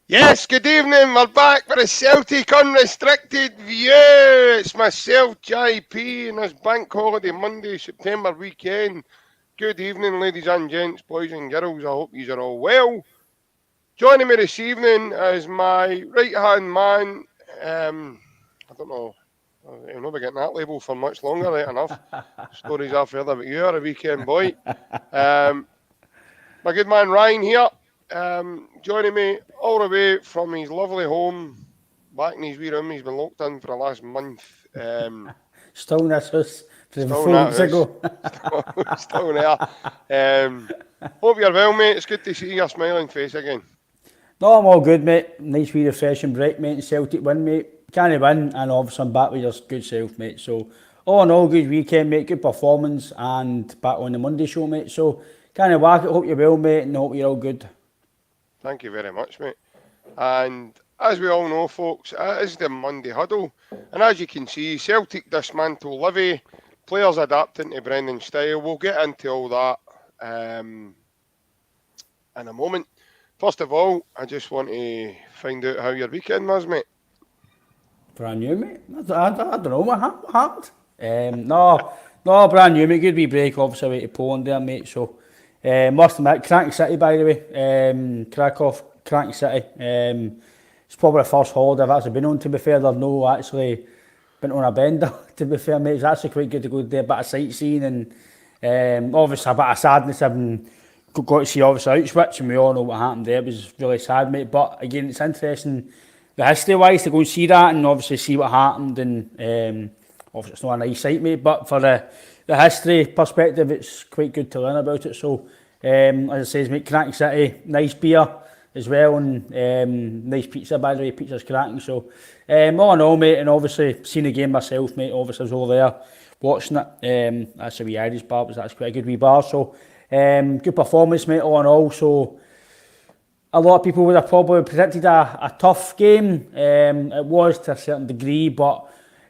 Yes, good evening. We're back for a Celtic Unrestricted View. It's myself, JP, and this bank holiday Monday, September weekend. Good evening, ladies and gents, boys and girls. I hope you are all well. Joining me this evening is my right-hand man. I don't know. He'll not be getting that label for much longer, right enough. Stories are further, but you are a weekend boy. My good man Ryan here. Joining me all the way from his lovely home, back in his wee room. He's been locked in for the last month. Still in this house from Still in 4 that weeks house. ago. Still there. Hope you're well, mate. It's good to see your smiling face again. No, I'm all good, mate. Nice wee refreshing break, mate. Celtic win, mate. Can't win, and obviously I'm back with your good self, mate. So, all in all, good weekend, mate. Good performance, and back on the Monday show, mate. So, can't whack it. Hope you're well, mate, and hope you're all good. Thank you very much, mate. And as we all know, folks, it is the Monday Huddle. And as you can see, Celtic dismantle LIVI, players adapting to Brendan's style. We'll get into all that in a moment. First of all, I just want to find out how your weekend was, mate. Brand new, mate. I don't know what happened. No, brand new, mate. Good wee break, obviously, away to Poland there, mate. So, must admit, Cranky City, by the way. Krakow, Cranky City. It's probably the first holiday I've actually been on, to be fair. I've no actually been on a bender, to be fair, mate. It's actually quite good to go do a bit of sightseeing and obviously a bit of sadness having got to see obviously Auschwitz, and we all know what happened there. It was really sad, mate. But again, it's interesting the history-wise to go and see that and obviously see what happened. And obviously it's not a nice sight, mate, but for the history perspective, it's quite good to learn about it. So, as I say, mate, Cranky City, nice beer as well, and nice pizza, by the way. Pizza's cracking. So, all in all, mate, and obviously seen the game myself, mate. Obviously I was over there watching it. That's a wee Irish bar, but that's quite a good wee bar. So, good performance, mate, all in all. So, a lot of people would have probably predicted a tough game. It was to a certain degree, but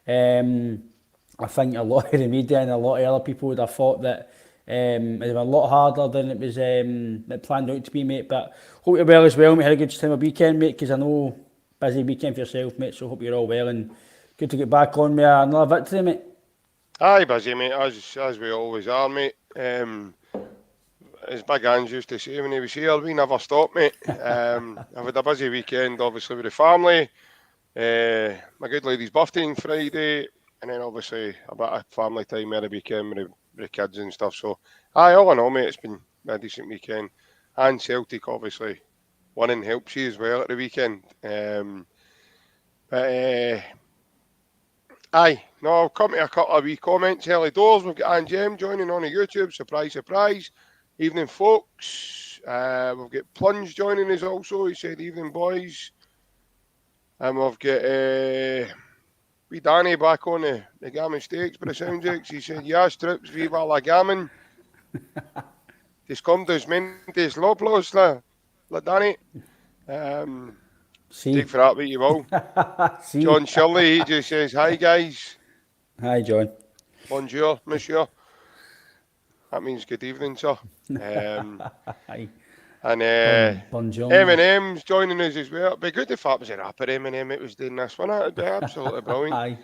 I think a lot of the media and a lot of other people would have thought that it would have been a lot harder than it was it planned out to be, mate. But hope you're well as well, mate. Had a good time of weekend, mate, because I know busy weekend for yourself, mate. So hope you're all well and good to get back on with another victory, mate. Aye, busy, mate, as we always are, mate. As Big Ange used to say when he was here, we never stop, mate. I've had a busy weekend, obviously, with the family. My good lady's birthday on Friday, and then obviously a bit of family time every weekend with the kids and stuff. So, aye, all in all, mate, it's been a decent weekend. And Celtic, obviously, winning helps you as well at the weekend. Aye, no, I'll come to a couple of wee comments early doors. We've got Anne Jem joining on the YouTube. Surprise, surprise. Evening, folks. We've got Plunge joining us also. He said, evening, boys. And we've got wee Danny back on the Gammon Steaks, but the sounds of it. He said, yes, troops, viva la Gammon. Descomdos mentes loblos, la Danny. Take for that what you will. John Shirley, he just says, hi, guys. Hi, John. Bonjour, monsieur. That means good evening, sir. Hi. And Bonjour. Eminem's joining us as well. It'd be good if that was a rapper Eminem it was doing this one. It'd be absolutely brilliant. Aye.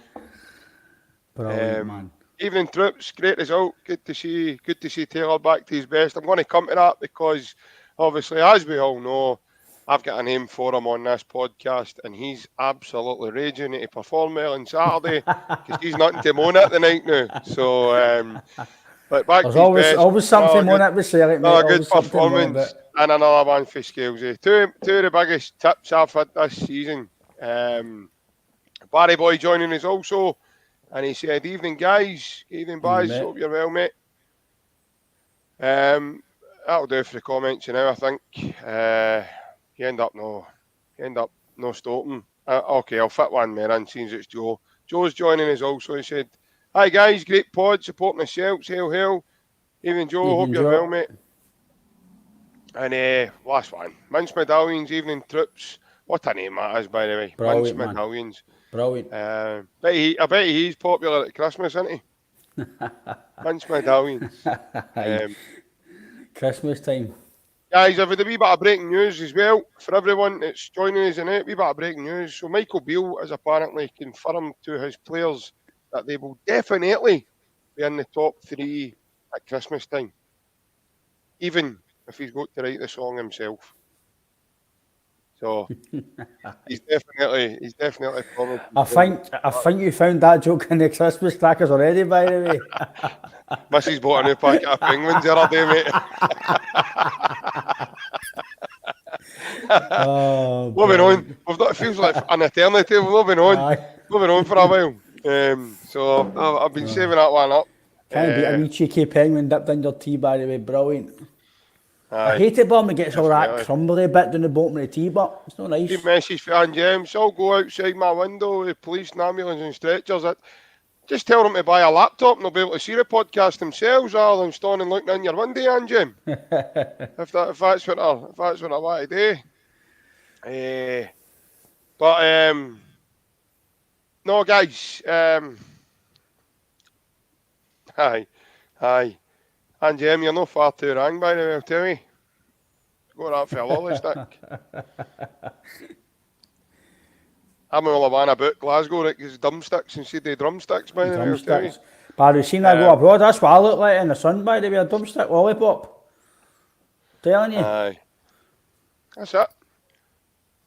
Brilliant, man. Evening troops, great result. Good to see Taylor back to his best. I'm going to come to that because obviously, as we all know, I've got a name for him on this podcast, and he's absolutely raging to perform well on Saturday because he's nothing to moan at the night now. So, but back There's to his best. always something on it with Celtic, mate. Another good performance and another one for Scalesy. Two of the biggest tips I've had this season. Barry Boy joining us also, and he said, evening guys, evening boys, hope you're well, mate. That'll do for the comments now, I think. You end up no stopping. Okay, I'll fit one more in, since it's Joe. Joe's joining us also. He said, hi guys, great pod, supporting the Celts, hail. Evening Joe, hope you're well, mate. And last one, Mince Medallions, evening troops. What a name that is, by the way. Brilliant, Mince Medallions. Brilliant. I bet he's popular at Christmas, isn't he? Mince Medallions. Christmas time. Guys, I've had a wee bit of breaking news as well for everyone that's joining us in it. Wee bit of breaking news. So Michael Beale has apparently confirmed to his players that they will definitely be in the top 3 at Christmas time, even if he's got to write the song himself. So he's definitely promised. I think you found that joke in the Christmas crackers already, by the way. Mrs. bought a new packet of penguins the other day, mate. Moving on. It feels like an eternity. We've not been on. Moving on for a while. So I've been saving that one up. Can't beat a wee cheeky penguin dipped in your tea, by the way. Brilliant. I hate it, but it gets all that crumbly bit down the bottom of the tea, but it's not nice. Good message for Ann James. I'll go outside my window with police and ambulance and stretchers. Just tell them to buy a laptop and they'll be able to see the podcast themselves rather than standing looking in your window, Ann Jim. if that's what I want to do. But no, guys. Hi. And Jim, you're not far too wrong, by the way, I'll tell you. Got that for a lolly stick. I'm all about about Glasgow, that gives drumsticks instead of drumsticks, by the way, I'll tell you. But have you seen that go abroad? That's what I look like in the sun, by the way, a drumstick lollipop. Telling you. Aye. That's it.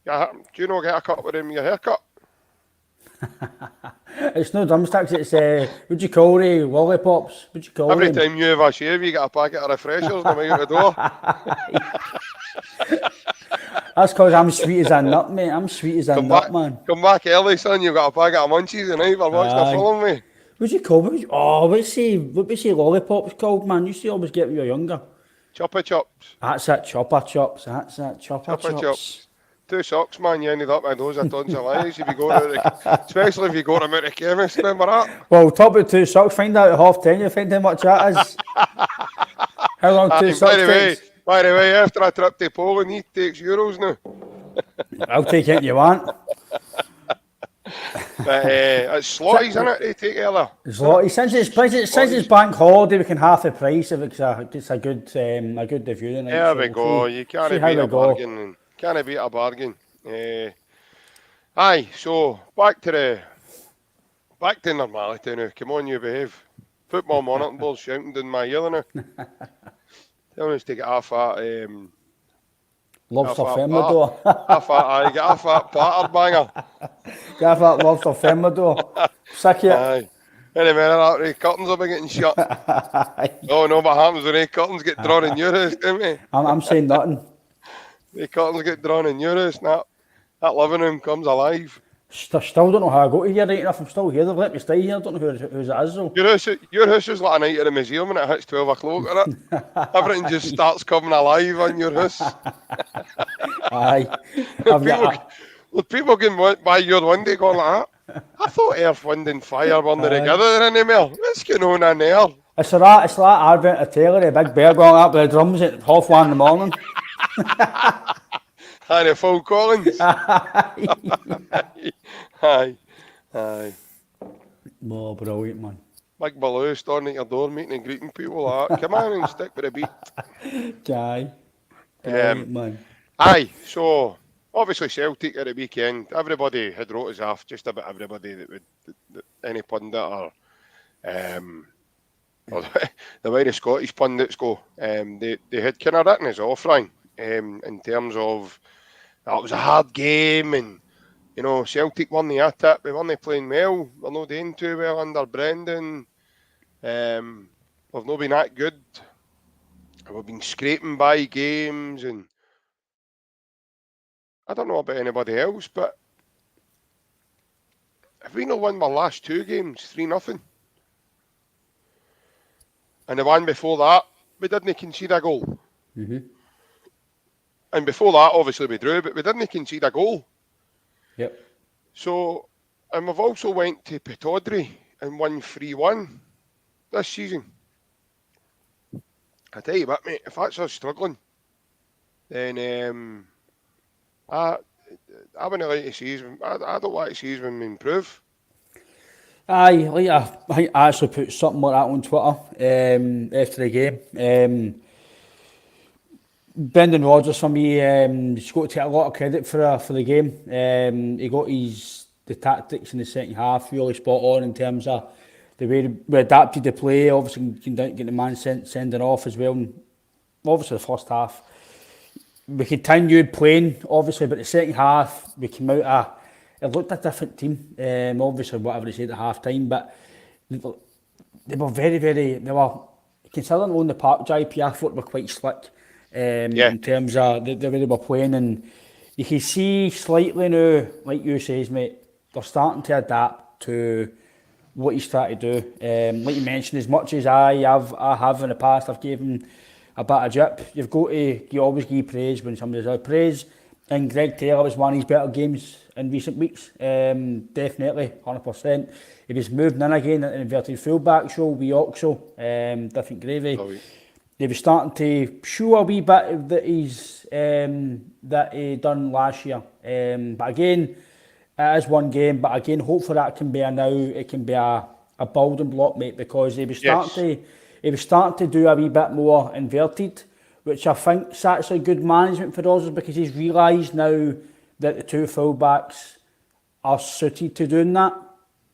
Do you know get a cut with him your haircut? It's no drumsticks, it's what'd you call they? Lollipops. What'd you call Every them? time you have a shave, you get a packet of refreshers on the way out the door. That's because I'm sweet as a nut, mate. I'm sweet as a nut, man. Come back early, son. You've got a packet of munchies tonight for watching the film, mate. What'd you call me? What we say lollipops called, man? You used to always get when you were younger. Chopper chops. That's it, chopper chops. That's it, chopper chops. 2 socks, man, you ended up with those of tons of lies if you go to especially if you go to the chemist, remember that? Well, top of 2 socks, find out at 10:30, you find how much that is. How long 2 socks takes? By the way, after a trip to Poland, he takes euros now. I'll take it you want. But it's slotties, isn't it? They take earlier. Slotties. Since it's bank holiday, we can half the price if it's a good review. There we go. You can't beat a bargain. Can't beat a bargain. Aye, so back to normality now. Come on, you behave. Football monitoring board shouting in my ear now. Telling us to get off that lobster Thermidor. Get off that patter banger. Get off that lobster Thermidor. Sick of it. Aye. Any minute the curtains will be getting shut. Oh no, what happens when the curtains get drawn in your house, don't we? I'm saying nothing. The curtains get drawn in your house, that living room comes alive. Still don't know how I got here right enough. I'm still here. They've let me stay here. I don't know who's it is though. Your house is like a night at the museum when it hits 12 o'clock, isn't it? Everything just starts coming alive on your house. Aye. People can by your window going like that. I thought earth, wind and fire weren't together anymore. What's going on in there? It's like Advent of Taylor, a big bear going up with the drums at 1:30 in the morning. And a Phil Collins. Aye. Oh, brilliant, man. Big Baloo standing at your door meeting and greeting people like that. Come on and stick with the beat. Aye. Brilliant, man. Aye, so obviously Celtic at the weekend. Everybody had wrote us off, just about everybody that would, any pundit or the way the Scottish pundits go, they had kind of written us off, Ryan, in terms of that was a hard game and, you know, Celtic won the at it. We weren't playing well. We're not doing too well under Brendan. We've not been that good. We've been scraping by games and I don't know about anybody else, but if we not won our last 2 games, 3-0. And the one before that, we didn't concede a goal. Mm-hmm. And before that, obviously we drew, but we didn't concede a goal. Yep. So, and we've also went to Pittodrie and won 3-1 this season. I tell you what, mate, if that's us struggling, then I wouldn't like to see us. I don't like to see us when we improve. Aye, like I actually put something like that on Twitter after the game. Brendan Rodgers for me, he's got to take a lot of credit for the game. He got the tactics in the second half really spot on in terms of the way we adapted the play. Obviously, get the man sending off as well. And obviously, the first half we continued playing, obviously, but the second half we came out. It looked a different team. Obviously, whatever they said at half time, but they were very, very. They were considering on the park. JP, I thought they were quite slick. In terms of the way they were playing, and you can see slightly now, like you says, mate, they're starting to adapt to what he's trying to do. Like you mentioned, as much as I have in the past, I've given a bit of drip. You always give praise when somebody does praise, and Greg Taylor was one of his better games in recent weeks. Definitely, 100%. He was moving in again at an inverted fullback role with Oxo, different gravy. Oh, yeah. They were starting to show a wee bit that that he done last year. But again, it is one game. But again, hopefully that can be it can be a building block, mate, because he was starting to do a wee bit more inverted, which I think is actually good management for Rodgers, because he's realised now that the two fullbacks are suited to doing that.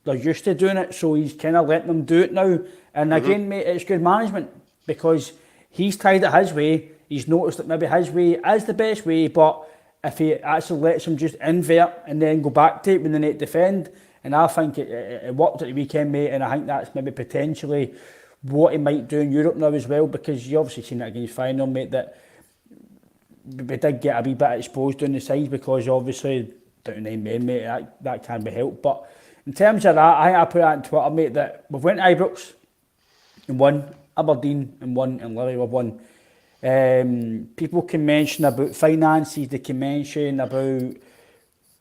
They're used to doing it, so he's kind of letting them do it now. And again, mate, it's good management, because he's tried it his way. He's noticed that maybe his way is the best way, but if he actually lets him just invert and then go back to it when they need to defend, and I think it worked at the weekend, mate, and I think that's maybe potentially what he might do in Europe now as well, because you obviously seen that against final, mate, that we did get a wee bit exposed on the sides, because obviously down to 9 men, mate, that can be helped. But in terms of that, I think I put that on Twitter, mate, that we've went to Ibrox and won, Aberdeen and won, and LIVI have won. People can mention about finances, they can mention about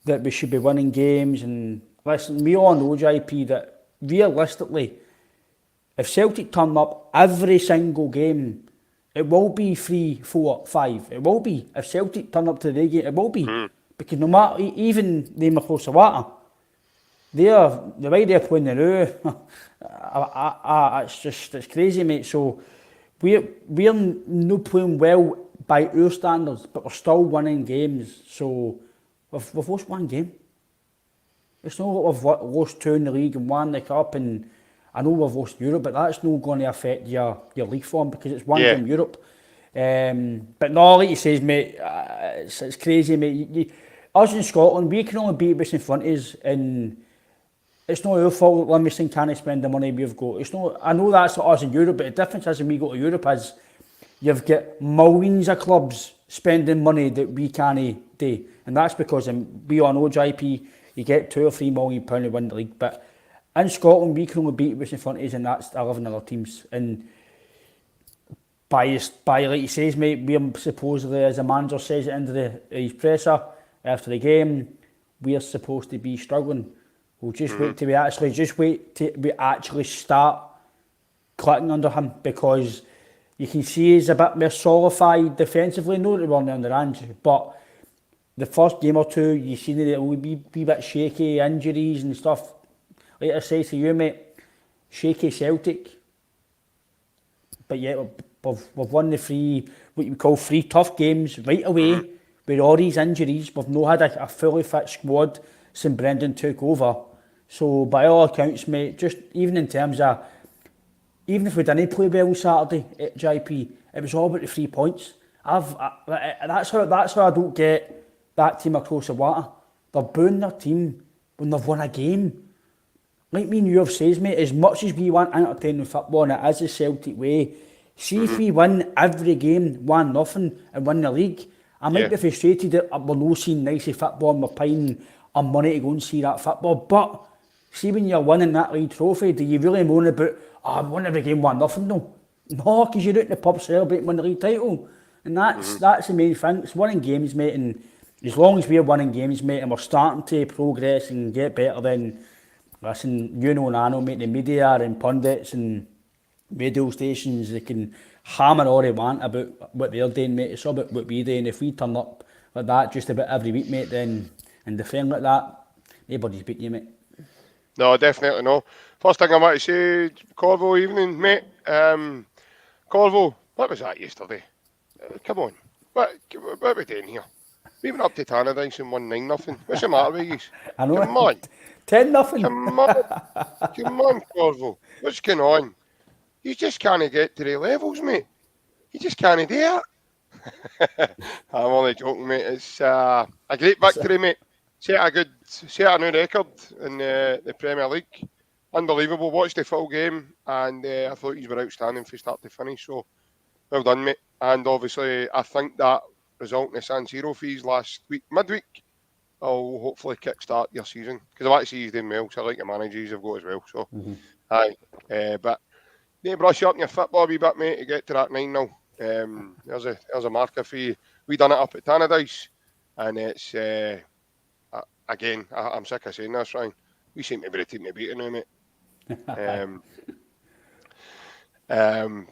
that we should be winning games, and listen, we all know, JP, that realistically, if Celtic turn up every single game, it will be 3, 4, 5. It will be. If Celtic turn up to the game, it will be. Because no matter, even the Makosawata, the way they're playing the now, it's crazy, mate. So we're not playing well by our standards, but we're still winning games. So we've lost one game. It's not like we've lost 2 in the league and 1 in the cup, and I know we've lost Europe, but that's not going to affect your league form, because it's one game Europe. But no, like you says, mate, it's crazy, mate. Us in Scotland, we can only beat what's in front of us, and it's not our fault that Livingston can't spend the money we've got. It's not. I know that's us in Europe, but the difference is when we go to Europe is you've got millions of clubs spending money that we can't do, and that's because we all know, JP, you get £2 or £3 million to win the league, but in Scotland we can only beat what's in front of us, and that's 11 other teams. And by like he says, mate, we're supposedly, as the manager says at the end of his presser after the game, we're supposed to be struggling. We'll just wait till we actually start clicking under him, because you can see he's a bit more solidified defensively. No, that they weren't on the range, but the first game or two, you seen that it will be a bit shaky, injuries and stuff. Like I say to you, mate, shaky Celtic, but yet we've won the 3, what you call 3 tough games right away with all these injuries. We've not had a fully fit squad since Brendan took over. So by all accounts, mate, just even in terms of, even if we didn't play well on Saturday at JP, it was all about the 3 points. That's how I don't get that team across the water. They're booing their team when they've won a game. Like me and you have says, mate, as much as we want entertaining football, and it is the Celtic way, see if we win every game 1-0 and win the league, I might be frustrated that we're not seeing nice football and we're paying our money to go and see that football. But see, when you're winning that league trophy, do you really moan about, I won every game 1-0? No, because you're out in the pub celebrating winning the league title. And that's the main thing. It's winning games, mate, and as long as we're winning games, mate, and we're starting to progress and get better, then listen, you know and I know, mate, the media and pundits and radio stations, they can hammer all they want about what they're doing, mate. It's all about what we do, and if we turn up like that just about every week, mate, then and defend like that, nobody's beating you, mate. No, definitely no. First thing I want to say, Corvo, evening, mate. Corvo, what was that yesterday? Come on. what are we doing here? We went up to Tannadice and won 9-0. What's the matter with you? I know. Come on. 10-0. Come on, Corvo. What's going on? You just can't get to the levels, mate. You just can't do it. I'm only joking, mate. It's a great victory, mate. Set a new record in the Premier League. Unbelievable. Watched the full game, and I thought you were outstanding from start to finish. So well done, mate. And obviously, I think that result in the San Siro fees last week, midweek, will hopefully kickstart your season, because I've actually used them well. So I like the managers I've got as well. So, aye. But need to brush up on your football a wee bit, mate, to get to that 9-0. There's a marker for you. We done it up at Tannadice, and it's again. I'm sick of saying this, Ryan. We seem to be the team to beat now, mate.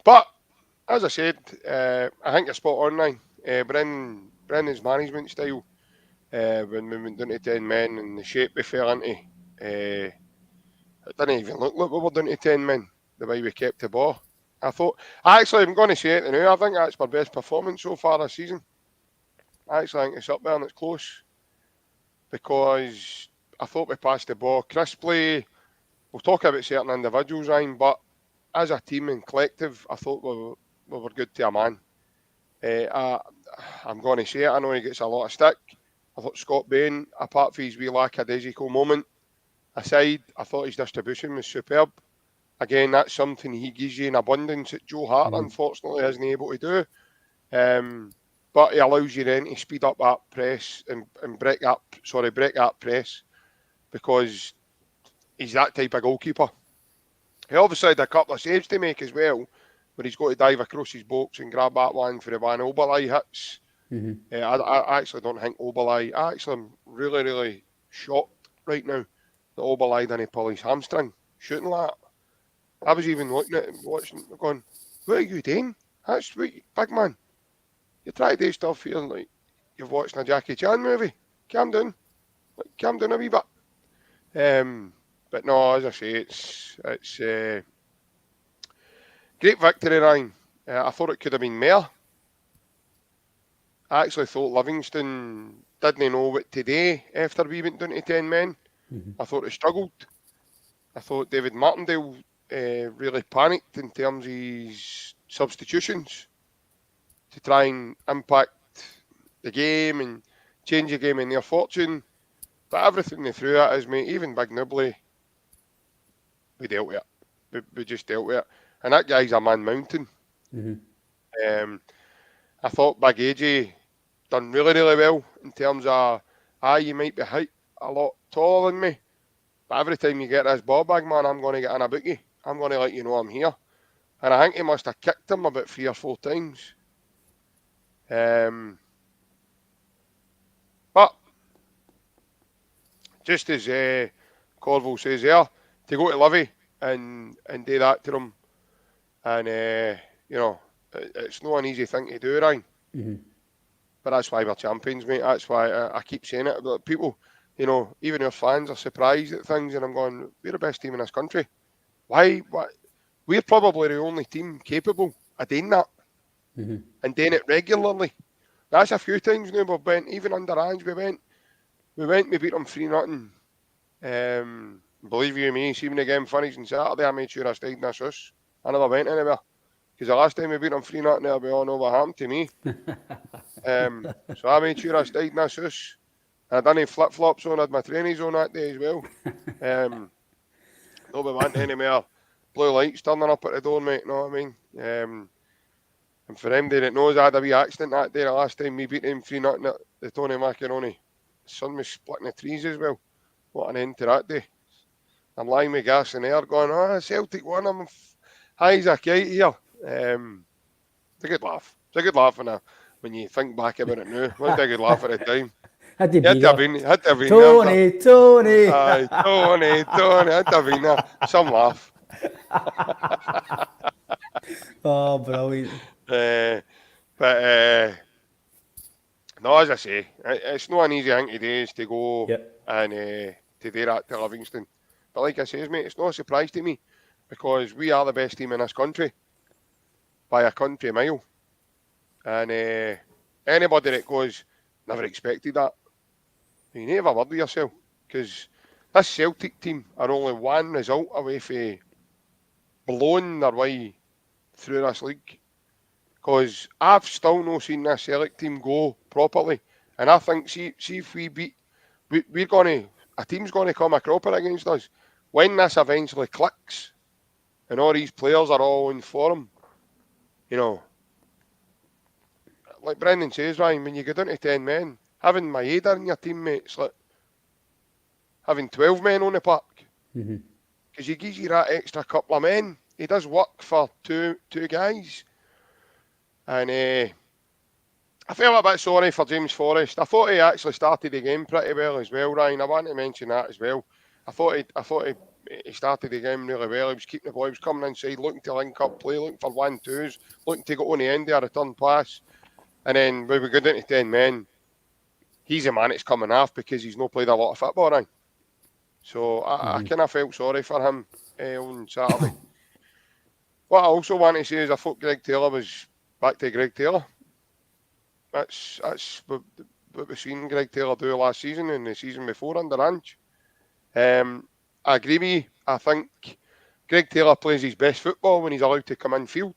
But as I said, I think you're spot on, Ryan. Brendan's management style, when we went down to 10 men and the shape we fell into, it didn't even look like we were down to 10 men. The way we kept the ball. I'm going to say it now. I think that's our best performance so far this season. I actually think it's up there and it's close, because I thought we passed the ball crisply. We'll talk about certain individuals, Ryan, but as a team and collective, I thought we were good to a man. I'm going to say it. I know he gets a lot of stick. I thought Scott Bain, apart from his wee lackadaisical moment aside, I thought his distribution was superb. Again, that's something he gives you in abundance that Joe Hart, unfortunately, isn't able to do. But he allows you then to speed up that press and break that press, because he's that type of goalkeeper. He obviously had a couple of saves to make as well, where he's got to dive across his box and grab that one for the one Oberlai hits. I actually don't think Oberlai... I'm really, really shocked right now that Oberlai didn't pull his hamstring shooting like that. I was even looking at him, watching, going, what are you doing? That's sweet, big man. You try to do stuff here like you've watched a Jackie Chan movie. Calm down. Calm down a wee bit. But no, as I say, it's great victory, Ryan. I thought it could have been more. I actually thought Livingston didn't know what to do after we went down to 10 men. I thought they struggled. I thought David Martindale really panicked in terms of his substitutions to try and impact the game and change the game in their fortune. But everything they threw at us, mate, even Big Nibley, we dealt with it. We just dealt with it. And that guy's a man mountain. I thought Big AJ done really, really well in terms of, you might be height a lot taller than me, but every time you get this ball, big man, I'm going to get in a bookie. I'm going to let you know I'm here. And I think he must have kicked him about 3 or 4 times. But just as Corville says there, to go to LIVI and do that to them, and it's not an easy thing to do, Ryan. But that's why we're champions, mate. That's why I keep saying it. But people, even our fans are surprised at things, and I'm going, we're the best team in this country. Why? We're probably the only team capable of doing that and doing it regularly. That's a few times now we've went, even under Ange, we beat them 3-0. Believe you me, see when the game finished on Saturday, I made sure I stayed in this house. I never went anywhere. Because the last time we beat them 3-0, it'll be all over happened to me. So I made sure I stayed in this house. I done any flip-flops on, I had my trainees on that day as well. Nobody went anywhere. Blue lights turning up at the door, mate, you know what I mean? And for anybody that knows, I had a wee accident that day, the last time we beat them 3-0 at the Tony Macaroni. The sun was splitting the trees as well. What an end to that day. I'm lying with gas in the air going, Celtic won, I'm high as a kite here. It's a good laugh. It's a good laugh when you think back about it now. It wasn't a good laugh at the time. Had to be Tony. Tony. Tony. Had to have been there. Some laugh. Oh, brilliant. But no, as I say, it's not an easy thing to do is to go and to do that to Livingston. But like I say, mate, it's not a surprise to me, because we are the best team in this country by a country mile. And anybody that goes, never expected that, you need to have a word with yourself, because this Celtic team are only one result away from blowing their way through this league. Because I've still not seen this Celtic team go properly. And I think, see if we beat, we're going to, a team's going to come a cropper against us. When this eventually clicks, and all these players are all in form, you know, like Brendan says, Ryan, when you go down to 10 men, having Maeda in your teammates, like having 12 men on the park, because he gives you that extra couple of men. He does work for two guys. And I feel a bit sorry for James Forrest. I thought he actually started the game pretty well as well, Ryan. I want to mention that as well. I thought he started the game really well. He was keeping the ball. He was coming inside, looking to link up play, looking for 1-2s, looking to go on the end of a return pass. And then when we go down to 10 men, he's a man that's coming off because he's not played a lot of football, Ryan. So I kind of felt sorry for him on Saturday. What I also want to say is I thought Greg Taylor was back to Greg Taylor. That's what we've seen Greg Taylor do last season and the season before under Ange. I agree with you. I think Greg Taylor plays his best football when he's allowed to come in field.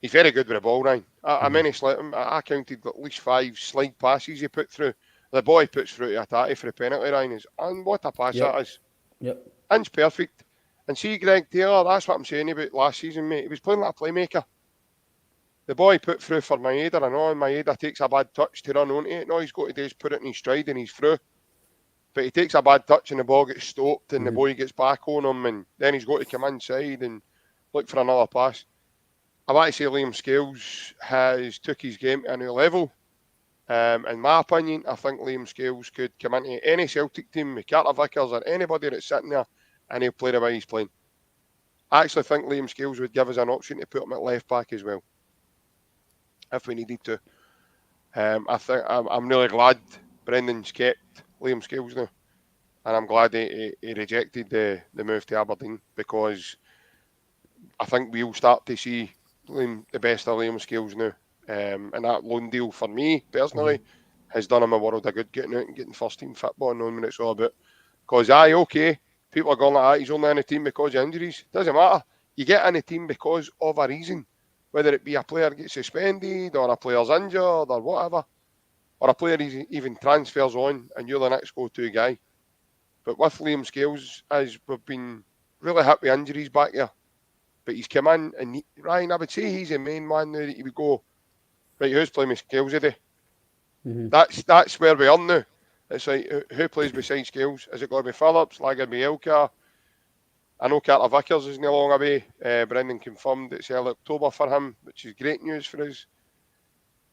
He's very good with the ball, Ryan. I counted at least 5 slide passes he put through. The boy puts through to Atati for a penalty, Ryan. And what a pass that is. Yep. Inch perfect. And see Greg Taylor, that's what I'm saying about last season, mate. He was playing like a playmaker. The boy put through for Maeda, and Maeda takes a bad touch to run onto it. All he's got to do is put it in his stride and he's through. But he takes a bad touch and the ball gets stopped and the boy gets back on him, and then he's got to come inside and look for another pass. I want to say Liam Scales has took his game to a new level. In my opinion, I think Liam Scales could come into any Celtic team with Carter Vickers or anybody that's sitting there and he'll play the way he's playing. I actually think Liam Scales would give us an option to put him at left back as well, if we needed to. I'm really glad Brendan's kept Liam Scales now, and I'm glad he rejected the move to Aberdeen, because I think we'll start to see the best of Liam Scales now. And that loan deal for me personally has done him a world of good, getting out and getting first team football and knowing what it's all about. Because people are going like that, he's only in the team because of injuries. Doesn't matter. You get in the team because of a reason. Whether it be a player gets suspended or a player's injured or whatever, or a player even transfers on and you're the next go-to guy. But with Liam Scales, as we've been really hit with injuries back there, but he's come in and Ryan, I would say he's the main man now that you would go, right, who's playing with Scales today? That's where we are now. It's like, who plays beside Scales? Is it going to be Phillips, Lagerbielka? I know Carter Vickers is no longer away. Brendan confirmed it's early October for him, which is great news for us.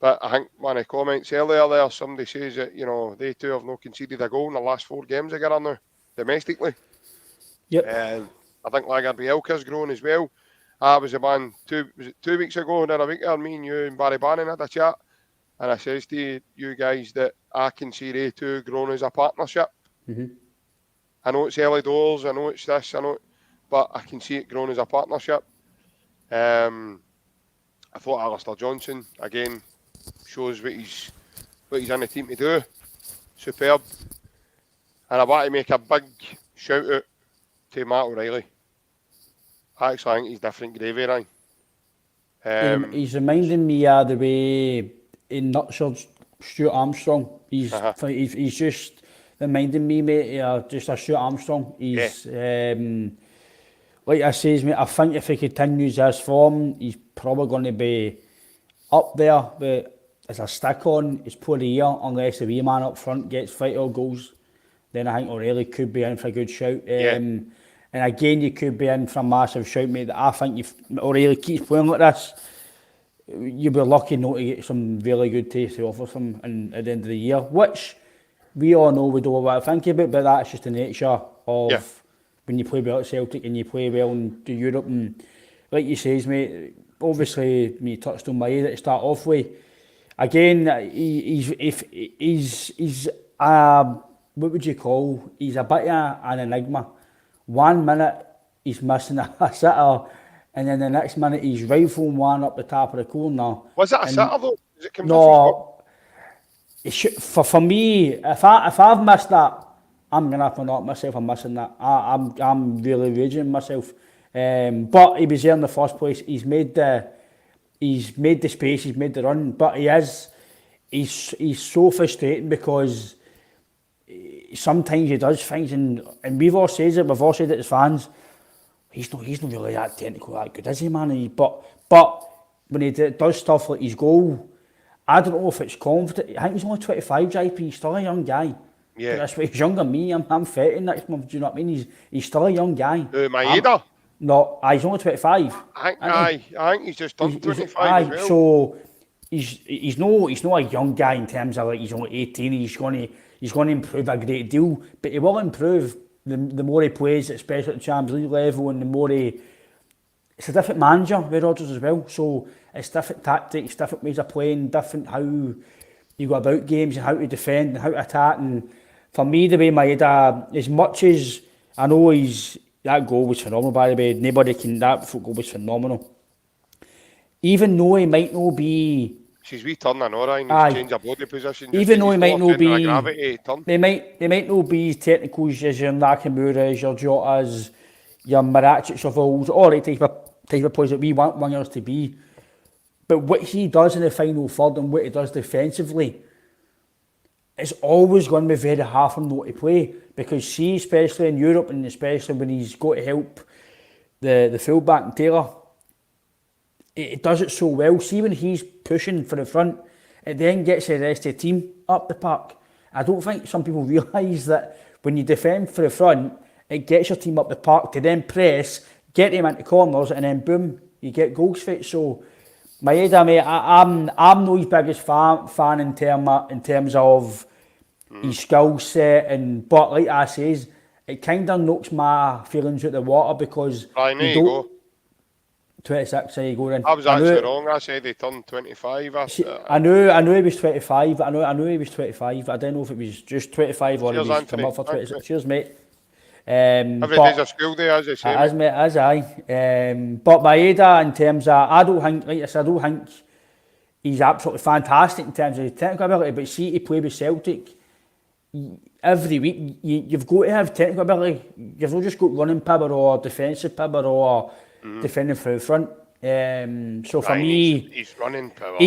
But I think one of the comments earlier there, somebody says that, they two have not conceded a goal in the last 4 games together now, domestically. Yep. I think Lagerbielka's grown as well. I was a man 2 weeks ago, and a week there, me and you and Barry Bannon had a chat. And I says to you guys that I can see they two grown as a partnership. I know it's early doors, I know it's this, but I can see it grown as a partnership. I thought Alistair Johnson, again, shows what he's in the team to do. Superb. And I want to make a big shout out to Matt O'Reilly. I actually think he's different gravy, Ryan. He's reminding me of the way he nurtured Stuart Armstrong. He's just reminding me, mate, just a Stuart Armstrong. He's, like I says, mate, I think if he continues his form, he's probably going to be up there, but as a stick-on, it's poor year, unless the wee man up front gets vital goals. Then I think O'Reilly could be in for a good shout. And again, you could be in for a massive shout, mate. I think if O'Reilly keeps playing like this, you'll be lucky not to get some really good taste to offer some at the end of the year, which we all know we don't want to think about, but that's just the nature of when you play well at Celtic and you play well in Europe. And like you says, mate, obviously when you touched on Maeda to start off with, again, he's what would you call? He's a bit of an enigma. 1 minute he's missing a sitter, and then the next minute he's rifling one up the top of the corner. Was it a sitter though? Has it come off his book? No, for me, if I've missed that, I'm gonna have to knock myself for missing that. I'm really raging myself. But he was there in the first place. He's made the space. He's made the run. But he's so frustrating because sometimes he does things, and we've all said it. We've all said it as fans. He's not really that technical, that good, is he, man? But when he does stuff like his goal, I don't know if it's confident. I think he's only 25, JP. He's still a young guy. Yeah. That's why he's younger than me. I'm 30 next month. Do you know what I mean? He's still a young guy. Maeda? No, he's only 25. I think he's just done 25 as well. So he's no a young guy in terms of like he's only 18. He's going to improve a great deal, but he will improve the more he plays, especially at the Champions League level, and the more it's a different manager with Rodgers as well. So it's different tactics, different ways of playing, different how you go about games and how to defend and how to attack. And for me, the way Maeda, as much as I know that goal was phenomenal, by the way, that goal was phenomenal. Even though he might not be... She's returning, I know, Ryan. He's changed her body position. Even though he might not be... Gravity, they might not be as technical as your Nakamura's, your Jota's, your Maracic of all the type of players that we want wingers to be. But what he does in the final third and what he does defensively, it's always going to be very hard for him not to play. Because see, especially in Europe, and especially when he's got to help the fullback and Taylor, it does it so well. See, when he's pushing for the front, it then gets the rest of the team up the park. I don't think some people realise that when you defend for the front, it gets your team up the park to then press, get them into corners, and then boom, you get goals for it. So, Maeda, mate, I'm not his biggest fan in terms of his skill set, but like I says, it kind of knocks my feelings out the water because... Ryan, there you go. 26, there you go then. I was actually wrong. I said he turned 25. I knew he was 25. I knew he was 25. I don't know if it was just 25 or he was come up for 26. Cheers, mate. Every day's a school day, as I say. As mate, as I. But Maeda, in terms of, I don't think he's absolutely fantastic in terms of his technical ability. But see, to play with Celtic every week, you've got to have technical ability. You've not just got running power or defensive power or defending through the front. So for me, he's running power.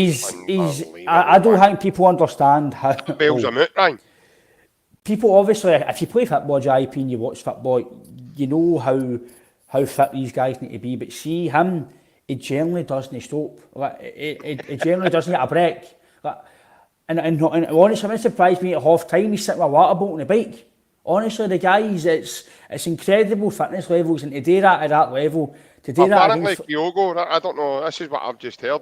I don't think people understand how. Bails him out, Ryan. People obviously, if you play football, JP, and you watch football, you know how fit these guys need to be. But see him, he generally doesn't stop. Like it generally doesn't get a break. Like, and honestly, it surprised me at half time. He's sitting with a water bottle on the bike. Honestly, the guys, it's incredible fitness levels, and to do that at that level, to do apparently that. Kyogo, I don't know. This is what I've just heard.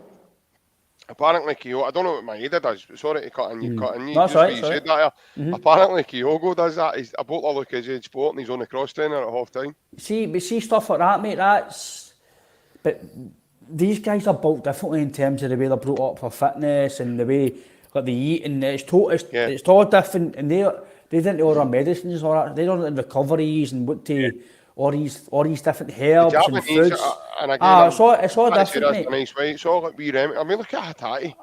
Apparently Kyogo, I don't know what Maeda does. Sorry to cut in. You cut in. That's right. Said that. Apparently Kyogo does that. He's about to look his age sport, and he's on the cross trainer at half time. See stuff like that, mate. But these guys are built differently in terms of the way they're brought up for fitness and the way like they eat, and it's all different. And they didn't order medicines or that. They don't order recoveries and what to all these different herbs and foods. It's all different, mate. Nice way. It's all like wee remedy. I mean, look at Hatati.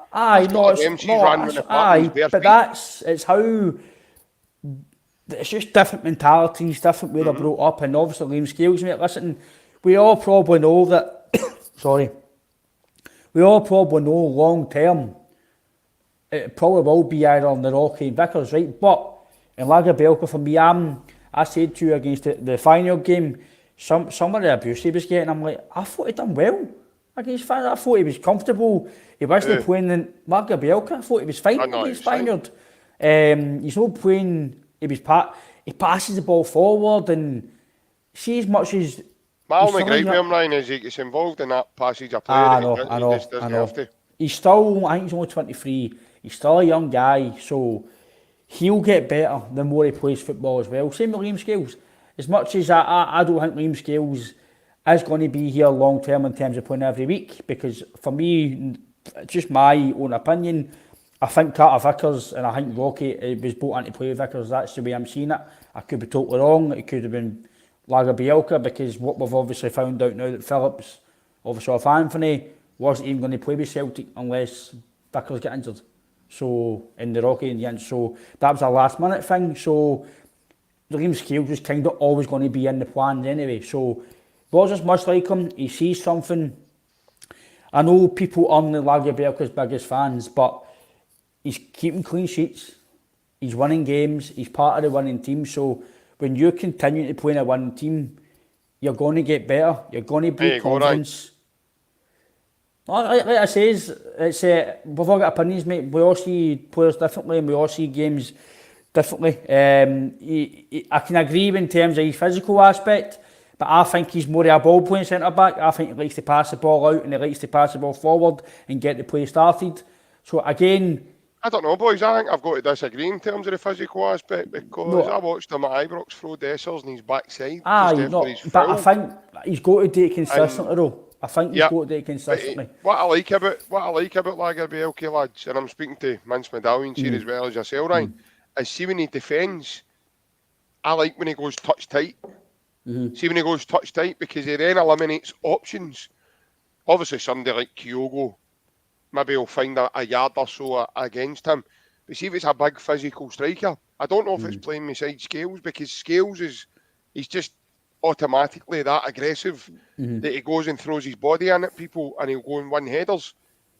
But it's how. It's just different mentalities, different way they're brought up, and obviously Liam Scales, mate. Listen, we all probably know that. We all probably know long term. It probably will be either on the Rocky and Vickers, right? But in Lagerbielke, for me, I said to you against the final game, some of the abuse he was getting, I'm like, I thought he'd done well against Feyenoord. I thought he was comfortable. He wasn't playing in Lagerbielke. I thought he was fine against Feyenoord. He's not playing. He passes the ball forward and see as much as. My only gripe with him, Ryan, is he gets involved in that passage of play. I know. He's still, I think he's only 23. He's still a young guy, so he'll get better the more he plays football as well. Same with Liam Scales. As much as I don't think Liam Scales is going to be here long term in terms of playing every week, because for me, just my own opinion, I think Carter Vickers and I think Rocky was brought in to play with Vickers. That's the way I'm seeing it. I could be totally wrong. It could have been Lagerbielke, because what we've obviously found out now that Phillips, obviously off Anthony, wasn't even going to play with Celtic unless Vickers get injured. So, in the Rocky in the end. So, that was a last minute thing. So, Liam Scales was kind of always going to be in the plans anyway. So, Rogers must like him. He sees something. I know people aren't the Lager Bielka's biggest fans, but he's keeping clean sheets. He's winning games. He's part of the winning team. So, when you continue to play in a winning team, you're going to get better. You're going to build confidence. Like I says, it's we've all got opinions, mate. We all see players differently, and we all see games differently. I can agree in terms of his physical aspect, but I think he's more of a ball playing centre back. I think he likes to pass the ball out and he likes to pass the ball forward and get the play started. So again, I don't know, boys. I think I've got to disagree in terms of the physical aspect because I watched him at Ibrox throw Dessers in his backside. But I think he's got to do it consistently, though. I think he's got to do it consistently. What I like about Lager Bielke, lads, and I'm speaking to Mince Medallions here as well as yourself, Ryan, is see when he defends, I like when he goes touch tight. See when he goes touch tight because he then eliminates options. Obviously, somebody like Kyogo, maybe he'll find a yard or so against him. But see if it's a big physical striker, I don't know if it's playing beside Scales because Scales he's just automatically that aggressive that he goes and throws his body in at people and he'll go and win headers.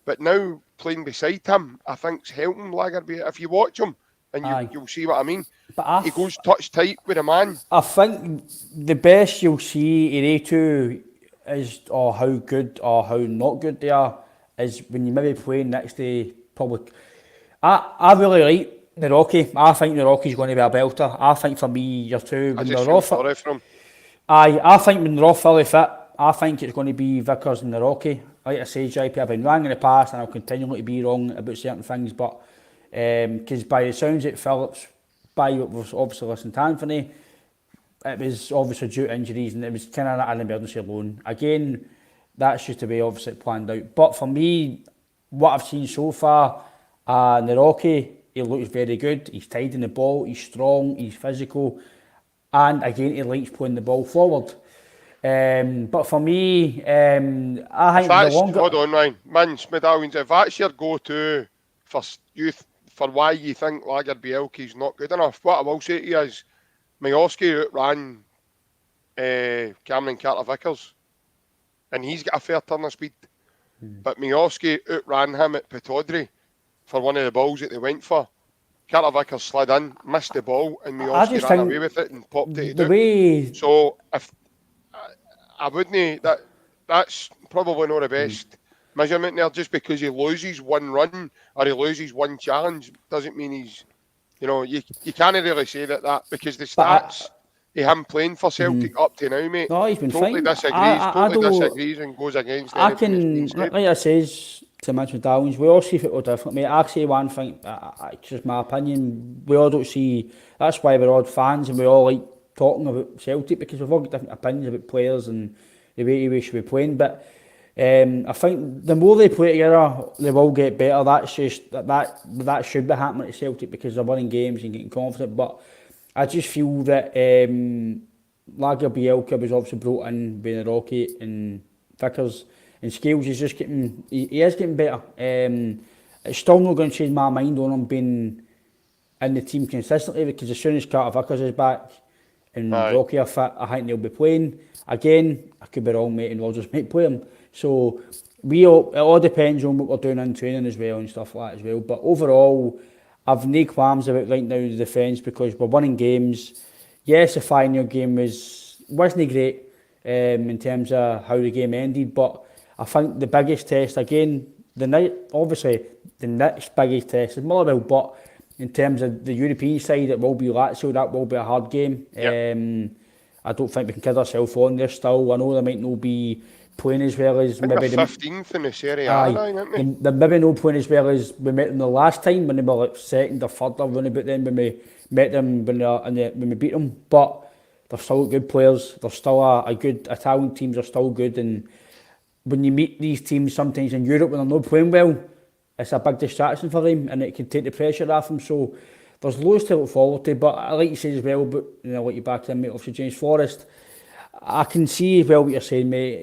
But now playing beside him, I think's helping Lagerbielke. If you watch him, and you'll see what I mean. But he goes touch tight with a man. I think the best you'll see in A2 is how good or how not good they are is when you maybe play next to public. I really like the Rocky. I think the Rocky's going to be a belter. I think for me, year two, when they're off. I think when they're all fully fit, I think it's going to be Vickers and the Rocky. Like I say, JP, I've been wrong in the past and I'll continue to be wrong about certain things, but because by the sounds it Phillips, by what was obviously listening to Anthony, it was obviously due to injuries and it was kind of an emergency loan. Again, that's just the way obviously planned out. But for me, what I've seen so far, the Rocky, he looks very good. He's tight in the ball, he's strong, he's physical, and again, he likes playing the ball forward. But for me, I think the longer... Hold on, Ryan. Mince Medallions, if that's your go-to for youth, for why you think Lager Bielke's not good enough, what I will say to you is Miovski outran Cameron Carter-Vickers and he's got a fair turn of speed. But Miovski outran him at Pataudry for one of the balls that they went for. Carter-Vickers slid in, missed the ball, and Miovski ran away with it and popped it out. So if I wouldn't, that's probably not the best measurement there. Just because he loses one run or he loses one challenge doesn't mean he's, you can't really say that because the stats of him playing for Celtic up to now, mate. No, he's been totally fine. Disagrees and goes against anything. Like I says to Mitch Medallions, we all see football differently. I say one thing, it's just my opinion, we all don't see, that's why we're all fans and we all like talking about Celtic because we've all got different opinions about players and the way we should be playing. But I think the more they play together, they will get better. That's just that should be happening at Celtic because they're winning games and getting confident. But I just feel that Lager Bielke was obviously brought in by the Rocky and Vickers, and Scales is just getting he is getting better. It's still not going to change my mind on him being in the team consistently because as soon as Carter Vickers is back and Rocky are fit, I think they'll be playing. Again, I could be wrong, mate, and Rogers might play him. So it all depends on what we're doing in training as well and stuff like that as well. But overall, I've no qualms about right now the defence because we're winning games. Yes, the final game wasn't great in terms of how the game ended, but I think the biggest test again, the next biggest test is Motherwell, but in terms of the European side, it will be Lazio. That will be a hard game. Yep. I don't think we can kid ourselves on there still. I know they might not be playing as well as maybe the 15th in the Serie A, aren't they? They're maybe not playing as well as we met them the last time when they were like second or third or running about then when we met them when we beat them. But they're still good players. They're still a good Italian teams are still good, and when you meet these teams sometimes in Europe when they're not playing well, it's a big distraction for them and it can take the pressure off them. So there's loads to look forward to. But I like you say as well, but I'll let you back in, mate, obviously James Forrest. I can see as well what you're saying, mate.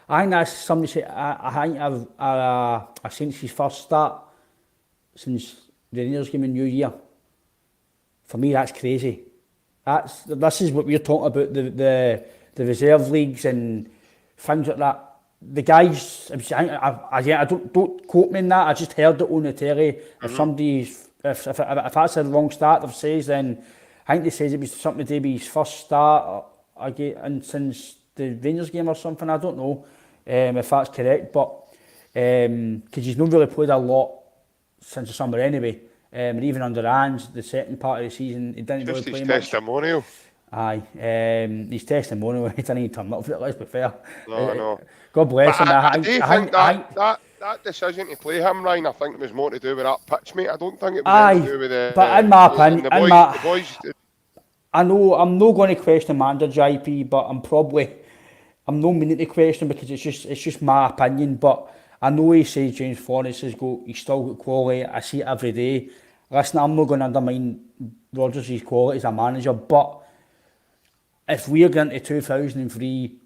I think that's somebody say. I think I've since his first start, since the Rangers game in New Year. For me, that's crazy. This is what we're talking about, the reserve leagues and things like that. The guys, I don't quote me on that. I just heard it on the telly. If somebody's, if that's the wrong start they've says, then I think they says it was something to do with his first start again, and since the Rangers game or something. I don't know if that's correct, but because he's not really played a lot since the summer anyway. And even under Ange, the second part of the season, he didn't Just really play his much. testimonial. Aye, his testimonial, he didn't even turn up for it, let's be fair. No. God bless him. I do think that decision to play him, Ryan, I think it was more to do with that pitch, mate. I don't think it was anything to do with the... But in my opinion, the boys... I know I'm not going to question manager JP, but I'm not meaning to question because it's just my opinion. But I know he says James Forrest he's still got quality. I see it every day. Listen, I'm not going to undermine Rodgers' quality as a manager, but if we're going to 2003,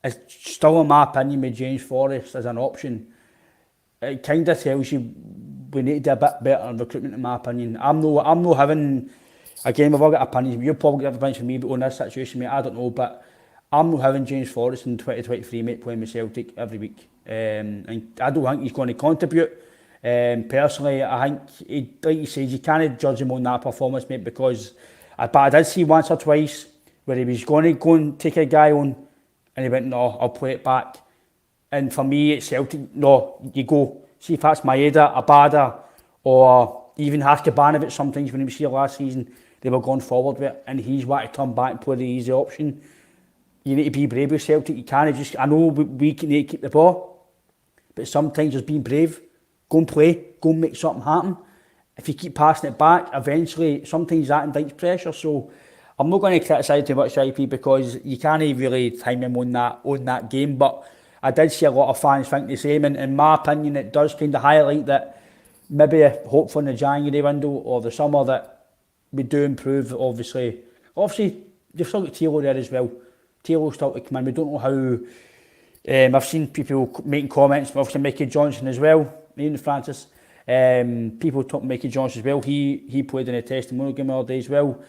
it's still in my opinion with James Forrest as an option. It kind of tells you we need to do a bit better in recruitment, in my opinion. I'm not having... Again, we've all got opinions. You'll probably get opinions from me, but on this situation, mate, I don't know. But I'm not having James Forrest in 2023, mate, playing with Celtic every week. And I don't think he's going to contribute. Personally, I think, like he says, you can't judge him on that performance, mate, because... But I did see once or twice where he was going to go and take a guy on, and he went, no, I'll play it back. And for me, at Celtic, no, you go. See if that's Maeda, Abada, or even Haskabanovic sometimes when he was here last season, they were going forward with it, and he's wanted to turn back and play the easy option. You need to be brave with Celtic. You can't just... I know we need to keep the ball, but sometimes just being brave. Go and play. Go and make something happen. If you keep passing it back, eventually, sometimes that invites pressure. So I'm not going to criticise too much IP because you can't really time him on that game. But I did see a lot of fans think the same, and in my opinion, it does kind of highlight that maybe hopefully in the January window or the summer that we do improve. Obviously, you've still got Taylor there as well. Taylor's still to come in. We don't know how. I've seen people making comments, obviously Mickey Johnson as well, Ian Francis. People talking Mickey Johnson as well. He played in a testimonial game all day as well.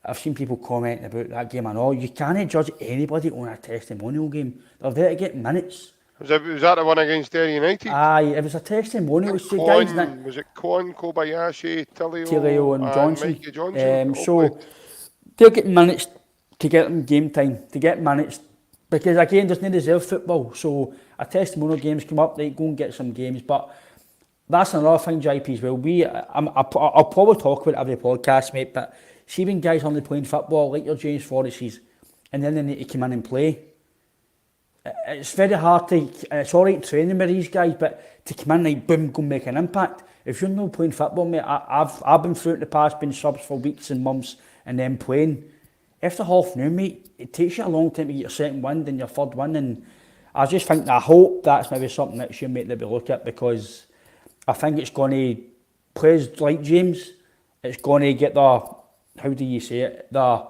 I've seen people commenting about that game and all. You can't judge anybody on a testimonial game. They're there to get minutes. Was that the one against Derry United? Aye, it was a testimonial. Was it Kwon, Kobayashi, Tilio and Johnson? Mikey Johnson. So they're getting minutes to get them game time, to get minutes. Because again, there's no reserve football. So a testimonial games come up, they go and get some games. But that's another thing, JP, as well. I'll probably talk about it every podcast, mate, but see when guys only playing football, like your James Forrest, and then they need to come in and play. It's very hard to... It's all right training with these guys, but to come in, like, boom, go and make an impact. If you're not playing football, mate, I've been through it in the past, been subs for weeks and months, and then playing. After half noon, mate, it takes you a long time to get your second win, then your third win, and I just think, I hope that's maybe something next year, mate, that we look at, because I think it's going to... Players like James, it's going to get their... How do you say it? Their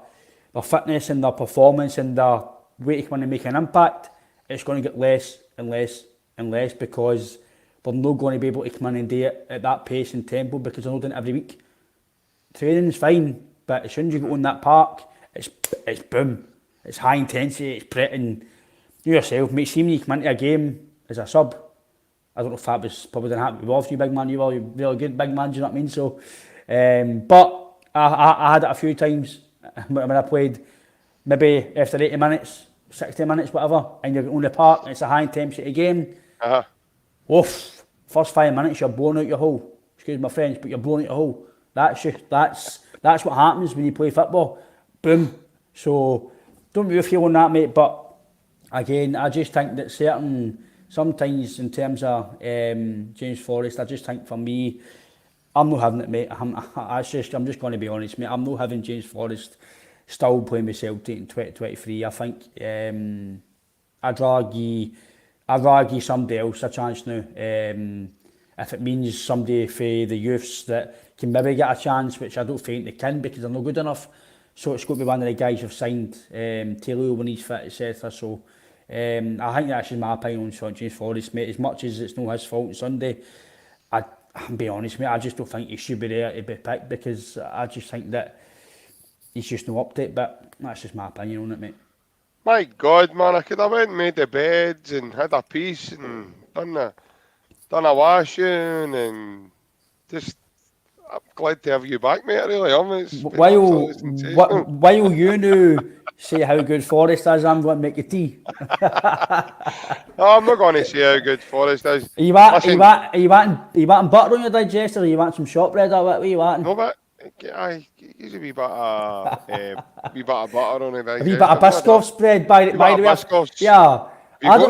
fitness and their performance and their way to come in and make an impact. It's going to get less and less and less because they're not going to be able to come in and do it at that pace and tempo because they're not doing it every week. Training's fine, but as soon as you go on that park, it's boom. It's high intensity, it's pretty. And you yourself, mate, see when you come into a game as a sub, I don't know if that was probably didn't happen with you, big man. You were really good, big man, do you know what I mean? So, but I had it a few times when I played, maybe after 80 minutes, 60 minutes, whatever, and you're on the park, and it's a high intensity game. Oof, first 5 minutes, you're blowing out your hole. Excuse my French, but you're blowing out your hole. That's what happens when you play football. Boom. So, don't really feel on that, mate, but again, I just think that sometimes in terms of James Forrest, I just think for me, I'm not having it, mate. I'm just going to be honest, mate. I'm not having James Forrest still playing with Celtic in 2023. I think I'd rather give somebody else a chance now. If it means somebody for the youths that can maybe get a chance, which I don't think they can because they're not good enough. So it's got to be one of the guys who've signed, Taylor when he's fit, etc. So I think that's just my opinion on Sir James Forrest, mate. As much as it's not his fault on Sunday, I'm being honest, mate, I just don't think he should be there to be picked, because I just think that he's just no up to it, but that's just my opinion on it, mate. My God, man, I could have went and made the beds and had a piece and done a washing and just... I'm glad to have you back, mate. I really am. It's been absolutely sensational. While you know say how good Forrest is, I'm going to make a tea. No, I'm not going to say how good Forrest is. Are you Listen, wanting butter on your digester, or you want some shortbread, or what are you wanting? no, but I use a wee bit of butter on it. A wee bit of Biscoff spread, by the way. Biscoffs. Yeah. You I got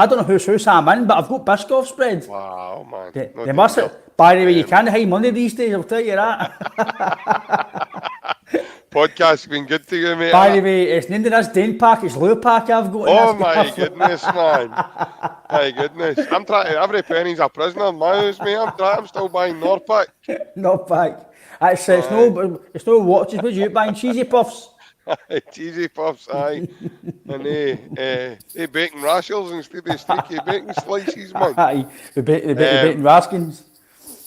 don't know whose house I'm in, but I've got Biscoff spread. Wow, man. They must have. By the way, you can't hide money these days, I'll tell you that. Podcast's been good to you, mate. By the way, it's not this Dane pack, it's Lou pack I've got. Oh my goodness, man. My goodness. I'm trying, every penny's a prisoner in my house, mate. I'm still buying Norpack. Norpack. It's no watches, what you buying? Cheesy puffs? Cheesy puffs, aye. And they bacon rashers instead of sticky bacon slices, man. Aye, the bacon raskins.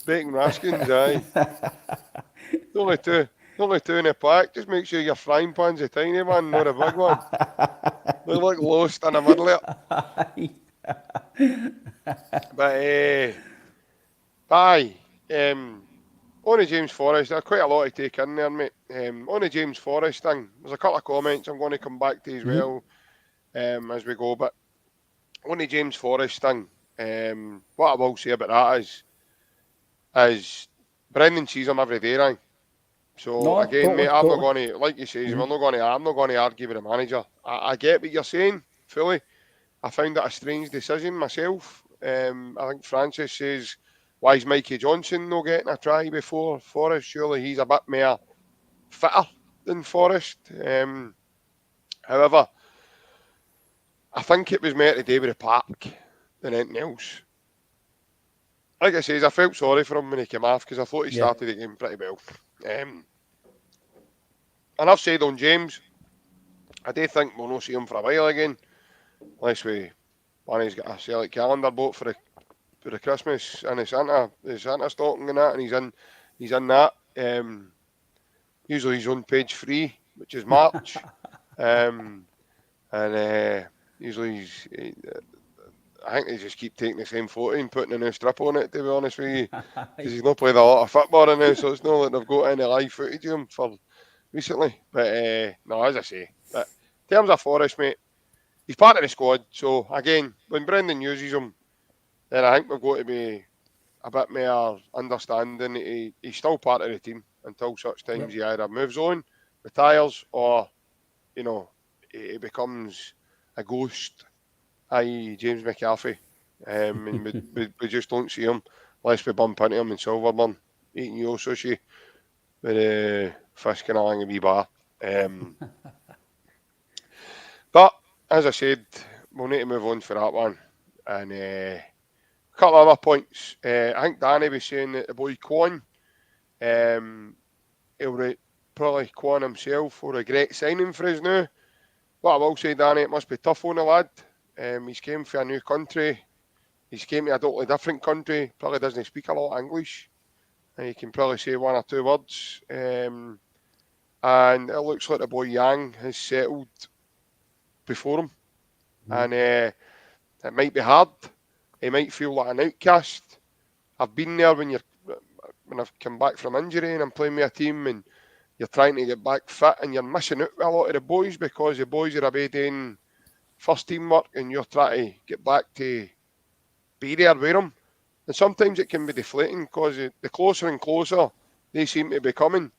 Bacon raskins, aye. Only two in a pack. Just make sure your frying pan's a tiny one, not a big one. They look lost in the middle of it. But, aye. On the James Forrest, there's quite a lot to take in there, mate. On the James Forrest thing, there's a couple of comments I'm going to come back to as well as we go. But on the James Forrest thing, what I will say about that is Brendan sees him every day, right? So again, mate, I'm not going to, like you say, I'm not going to argue with the manager. I get what you're saying fully. I found that a strange decision myself. I think Francis says, why is Mikey Johnson not getting a try before Forrest? Surely he's a bit more fitter than Forrest. However, I think it was more to do with the park than anything else. Like I say, I felt sorry for him when he came off, because I thought he started the game pretty well. And I've said on James, I do think we'll not see him for a while again, unless Barney's got a Celtic calendar bought for the Christmas and the Santa stocking and that, and he's in that. Usually he's on page 3, which is March, and usually I think they just keep taking the same photo and putting a new strip on it, to be honest with you, because he's not played a lot of football in now, so it's not like they've got any live footage of him for recently. But no, as I say, but in terms of Forrest, mate, he's part of the squad. So again, when Brendan uses him, then I think we've got to be a bit more understanding that he's still part of the team until such times he either moves on, retires, or he becomes a ghost, i.e. James McCarthy, and we just don't see him unless we bump into him in Silverburn eating yo sushi with fish kind of a wee bar. But as I said, we'll need to move on for that one. And a couple of other points. I think Danny was saying that the boy Quan, he'll probably Quan himself will regret signing for us now. What I will say, Danny, it must be tough on the lad. He's came from a new country. He's came to a totally different country. Probably doesn't speak a lot of English. And he can probably say one or two words. And it looks like the boy Yang has settled before him. And it might be hard. He might feel like an outcast. I've been there when I've come back from injury and I'm playing with a team and you're trying to get back fit and you're missing out with a lot of the boys because the boys are away doing first team work and you're trying to get back to be there with them. And sometimes it can be deflating because the closer and closer they seem to be coming,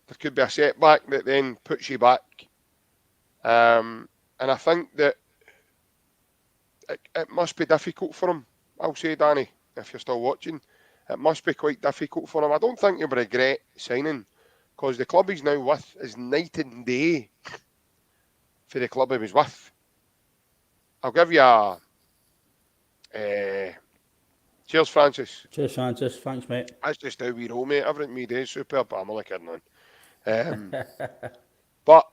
there could be a setback that then puts you back. And I think that it must be difficult for him. I'll say, Danny, if you're still watching, it must be quite difficult for him. I don't think he'll regret signing because the club he's now with is night and day for the club he was with. I'll give you a cheers, Francis. Cheers, Francis. Thanks, mate. That's just how we roll, mate. Everything we do is superb, but I'm only kidding on. But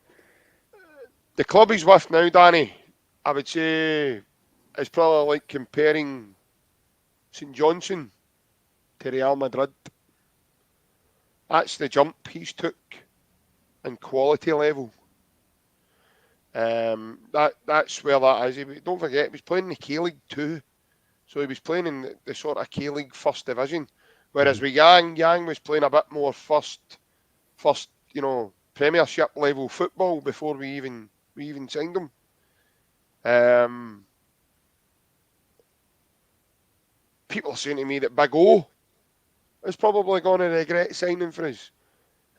the club he's with now, Danny, I would say it's probably like comparing St Johnson to Real Madrid. That's the jump he's took in quality level. That's where that is. Don't forget, he was playing in the K-League too. So he was playing in the sort of K-League first division. Whereas with Yang was playing a bit more first, Premiership level football before we even signed him. People are saying to me that Big O is probably going to regret signing for us.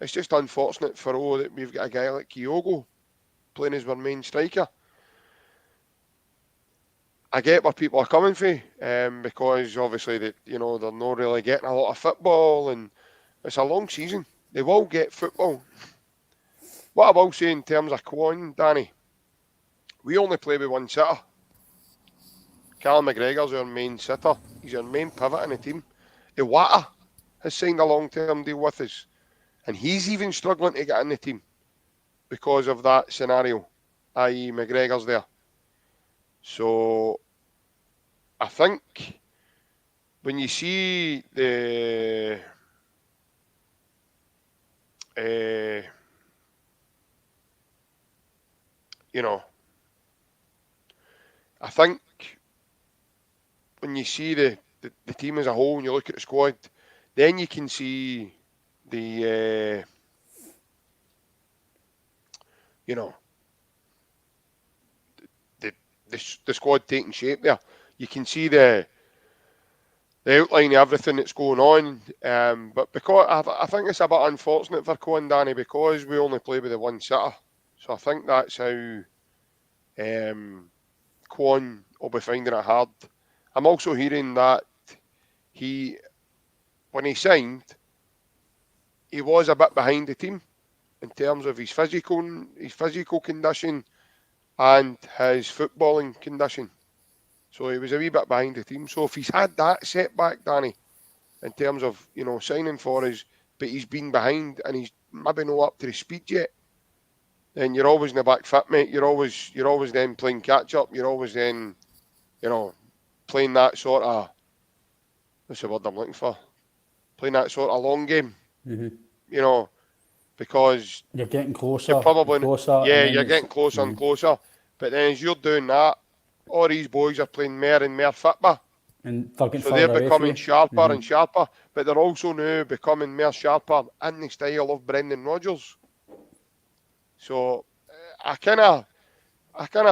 It's just unfortunate for O that we've got a guy like Kyogo playing as our main striker. I get where people are coming from, because obviously they're not really getting a lot of football, and it's a long season. They will get football. What I will say in terms of Kwon, Danny, we only play with one sitter. Callum McGregor's our main sitter. He's our main pivot in the team. Iwata has signed a long-term deal with us, and he's even struggling to get in the team because of that scenario, i.e. McGregor's there. So I think when you see the I think when you see the team as a whole and you look at the squad, then you can see the squad taking shape there. You can see the outline of everything that's going on. But because I think it's a bit unfortunate for Kwon, Danny, because we only play with the one sitter. So I think that's how Kwon will be finding it hard. I'm also hearing that when he signed, he was a bit behind the team in terms of his physical condition and his footballing condition. So he was a wee bit behind the team. So if he's had that setback, Danny, in terms of signing for us, but he's been behind and he's maybe not up to the speed yet, then you're always in the back foot, mate. You're always then playing catch up. You're always then, playing that sort of, what's the word I'm looking for? Playing that sort of long game. Mm-hmm. Because you're getting closer. You're probably closer. Yeah, you're getting closer and closer. But then as you're doing that, all these boys are playing more and more football. And so they're becoming sharper and sharper, but they're also now becoming more sharper in the style of Brendan Rodgers. So I kind of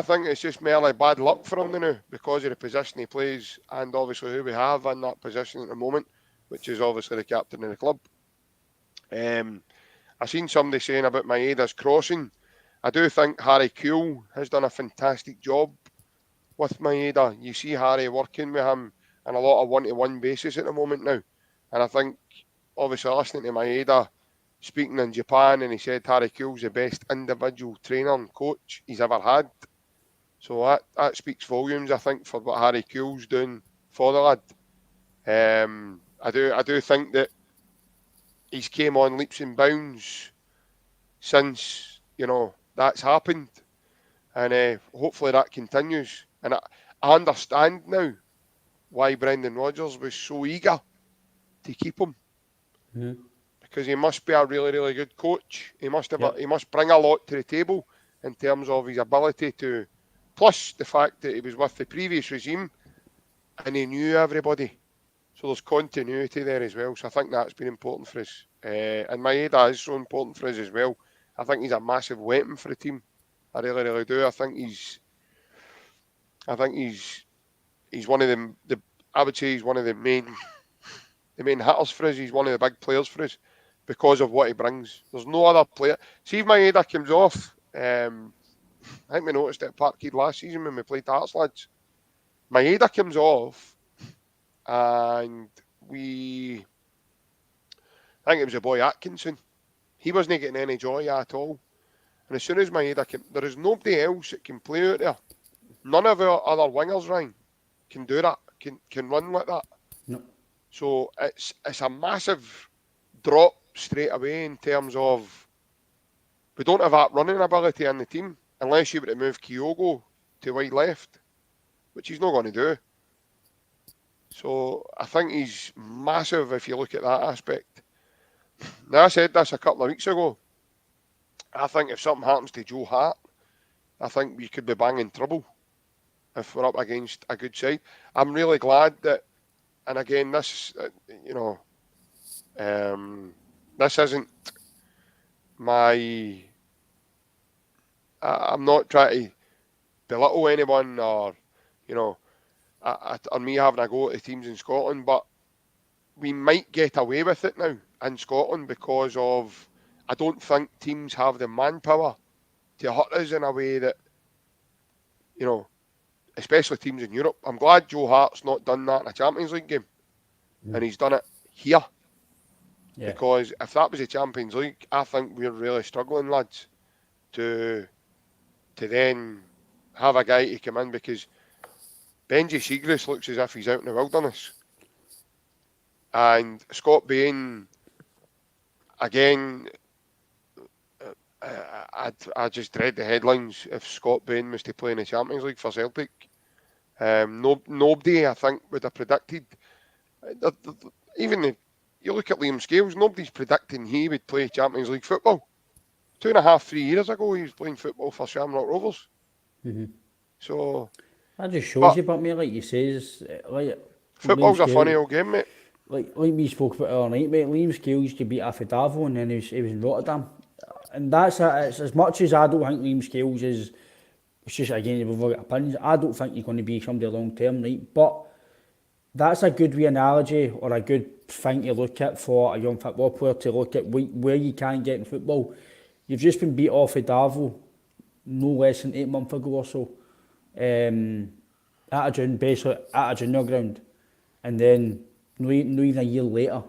think it's just merely bad luck for him now because of the position he plays and obviously who we have in that position at the moment, which is obviously the captain of the club. I seen somebody saying about Maeda's crossing. I do think Harry Kewell has done a fantastic job with Maeda. You see Harry working with him on a lot of one-to-one basis at the moment now. And I think, obviously, listening to Maeda speaking in Japan, and he said Harry Kewell's the best individual trainer and coach he's ever had. So that speaks volumes, I think, for what Harry Kewell's doing for the lad. I do think that he's came on leaps and bounds since, that's happened. And hopefully that continues. And I understand now why Brendan Rodgers was so eager to keep him. Mm-hmm. Because he must be a really, really good coach. He must he must bring a lot to the table in terms of his ability to, plus the fact that he was with the previous regime and he knew everybody. So there's continuity there as well. So I think that's been important for us. And Maeda is so important for us as well. I think he's a massive weapon for the team. I really, really do. I think he's one of I would say he's one of the main hitters for us. He's one of the big players for us because of what he brings. There's no other player. See if Maeda comes off. I think we noticed it at Parkhead last season when we played the Hearts lads. Maeda comes off, and I think it was a boy Atkinson. He wasn't getting any joy at all. And as soon as Maeda came, there is nobody else that can play out there. None of our other wingers, Ryan, can do that, can run like that. No. So it's a massive drop straight away in terms of we don't have that running ability in the team unless you were to move Kyogo to wide left, which he's not going to do. So I think he's massive if you look at that aspect. Now, I said this a couple of weeks ago. I think if something happens to Joe Hart, I think we could be banging trouble if we're up against a good side. I'm really glad that, and again, this, this isn't my. I'm not trying to belittle anyone or, or me having a go at the teams in Scotland, but we might get away with it now in Scotland because of, I don't think teams have the manpower to hurt us in a way that, especially teams in Europe. I'm glad Joe Hart's not done that in a Champions League game, and he's done it here. Yeah. Because if that was a Champions League, I think we're really struggling, lads, to then have a guy to come in, because Benji Siegrist looks as if he's out in the wilderness. And Scott Bain, again, I just dread the headlines if Scott Bain was to play in the Champions League for Celtic. Nobody, I think, would have predicted. Even if you look at Liam Scales, nobody's predicting he would play Champions League football. 2.5, 3 years ago, he was playing football for Shamrock Rovers. Mm-hmm. So that just shows you, but mate, like you says, like football's a funny old game, mate. Like we spoke about earlier night, mate. Liam Scales could beat Affidavo, and then he was in Rotterdam, and it's as much as I don't think Liam Scales is. It's just, again, we've got opinions. I don't think he's going to be somebody long term, right? But that's a good wee analogy or a good thing to look at for a young football player to look at where you can get in football. You've just been beat off of Darvel no less than 8 months ago or so, at a junior ground, and then no even a year later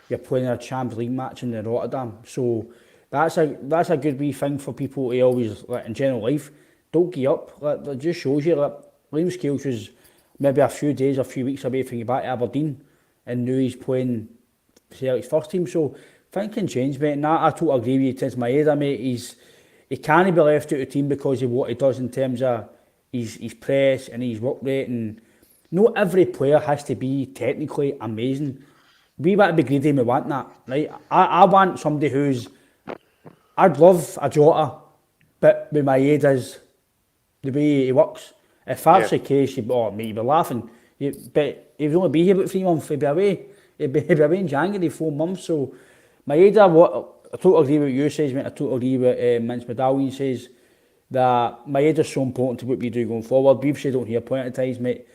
you're playing a Champions League match in Rotterdam. So that's a good wee thing for people to always, like, in general life. Don't give up. That just shows you that Liam Scales was maybe a few days, a few weeks away from getting back to Aberdeen, and now he's playing Celtic's first team. So things can change, mate. And I totally agree with you. Since my head, mate, he can't be left out of the team because of what he does in terms of his press and his work rate. And not every player has to be technically amazing. We want to be greedy and we want that, right? I want somebody who's, I'd love a Jota, but with my head is the way he works. If that's the case, you'd be laughing. But he'd only be here about 3 months. He'd be away. He'd be away in January, 4 months. So my head, I totally agree with what you says, mate. I totally agree with Mince Medallion says that my head is so important to what we do going forward. We've said on here plenty of times, mate.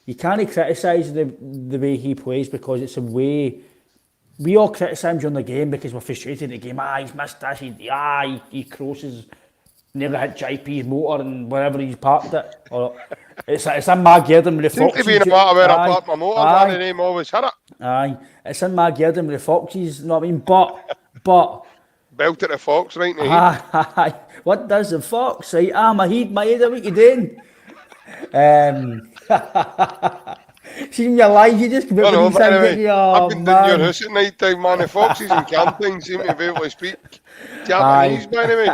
You can't criticise the way he plays because it's a way. We all criticise him during the game because we're frustrated in the game. He's missed this. He crosses. Nearly hit JP's motor and wherever he's parked it. Or it's in my garden with the foxes. Seems to be no matter where I park my motor, and the name always hit it. Aye, it's in my garden with the foxes, you know what I mean? But belt at the fox, right now. Aye, what does the fox say? My head, what you doing? See in your life, you just come out with these things. I've been doing your house at night time, man. The foxes and camping seem to be able to speak Japanese, by the way.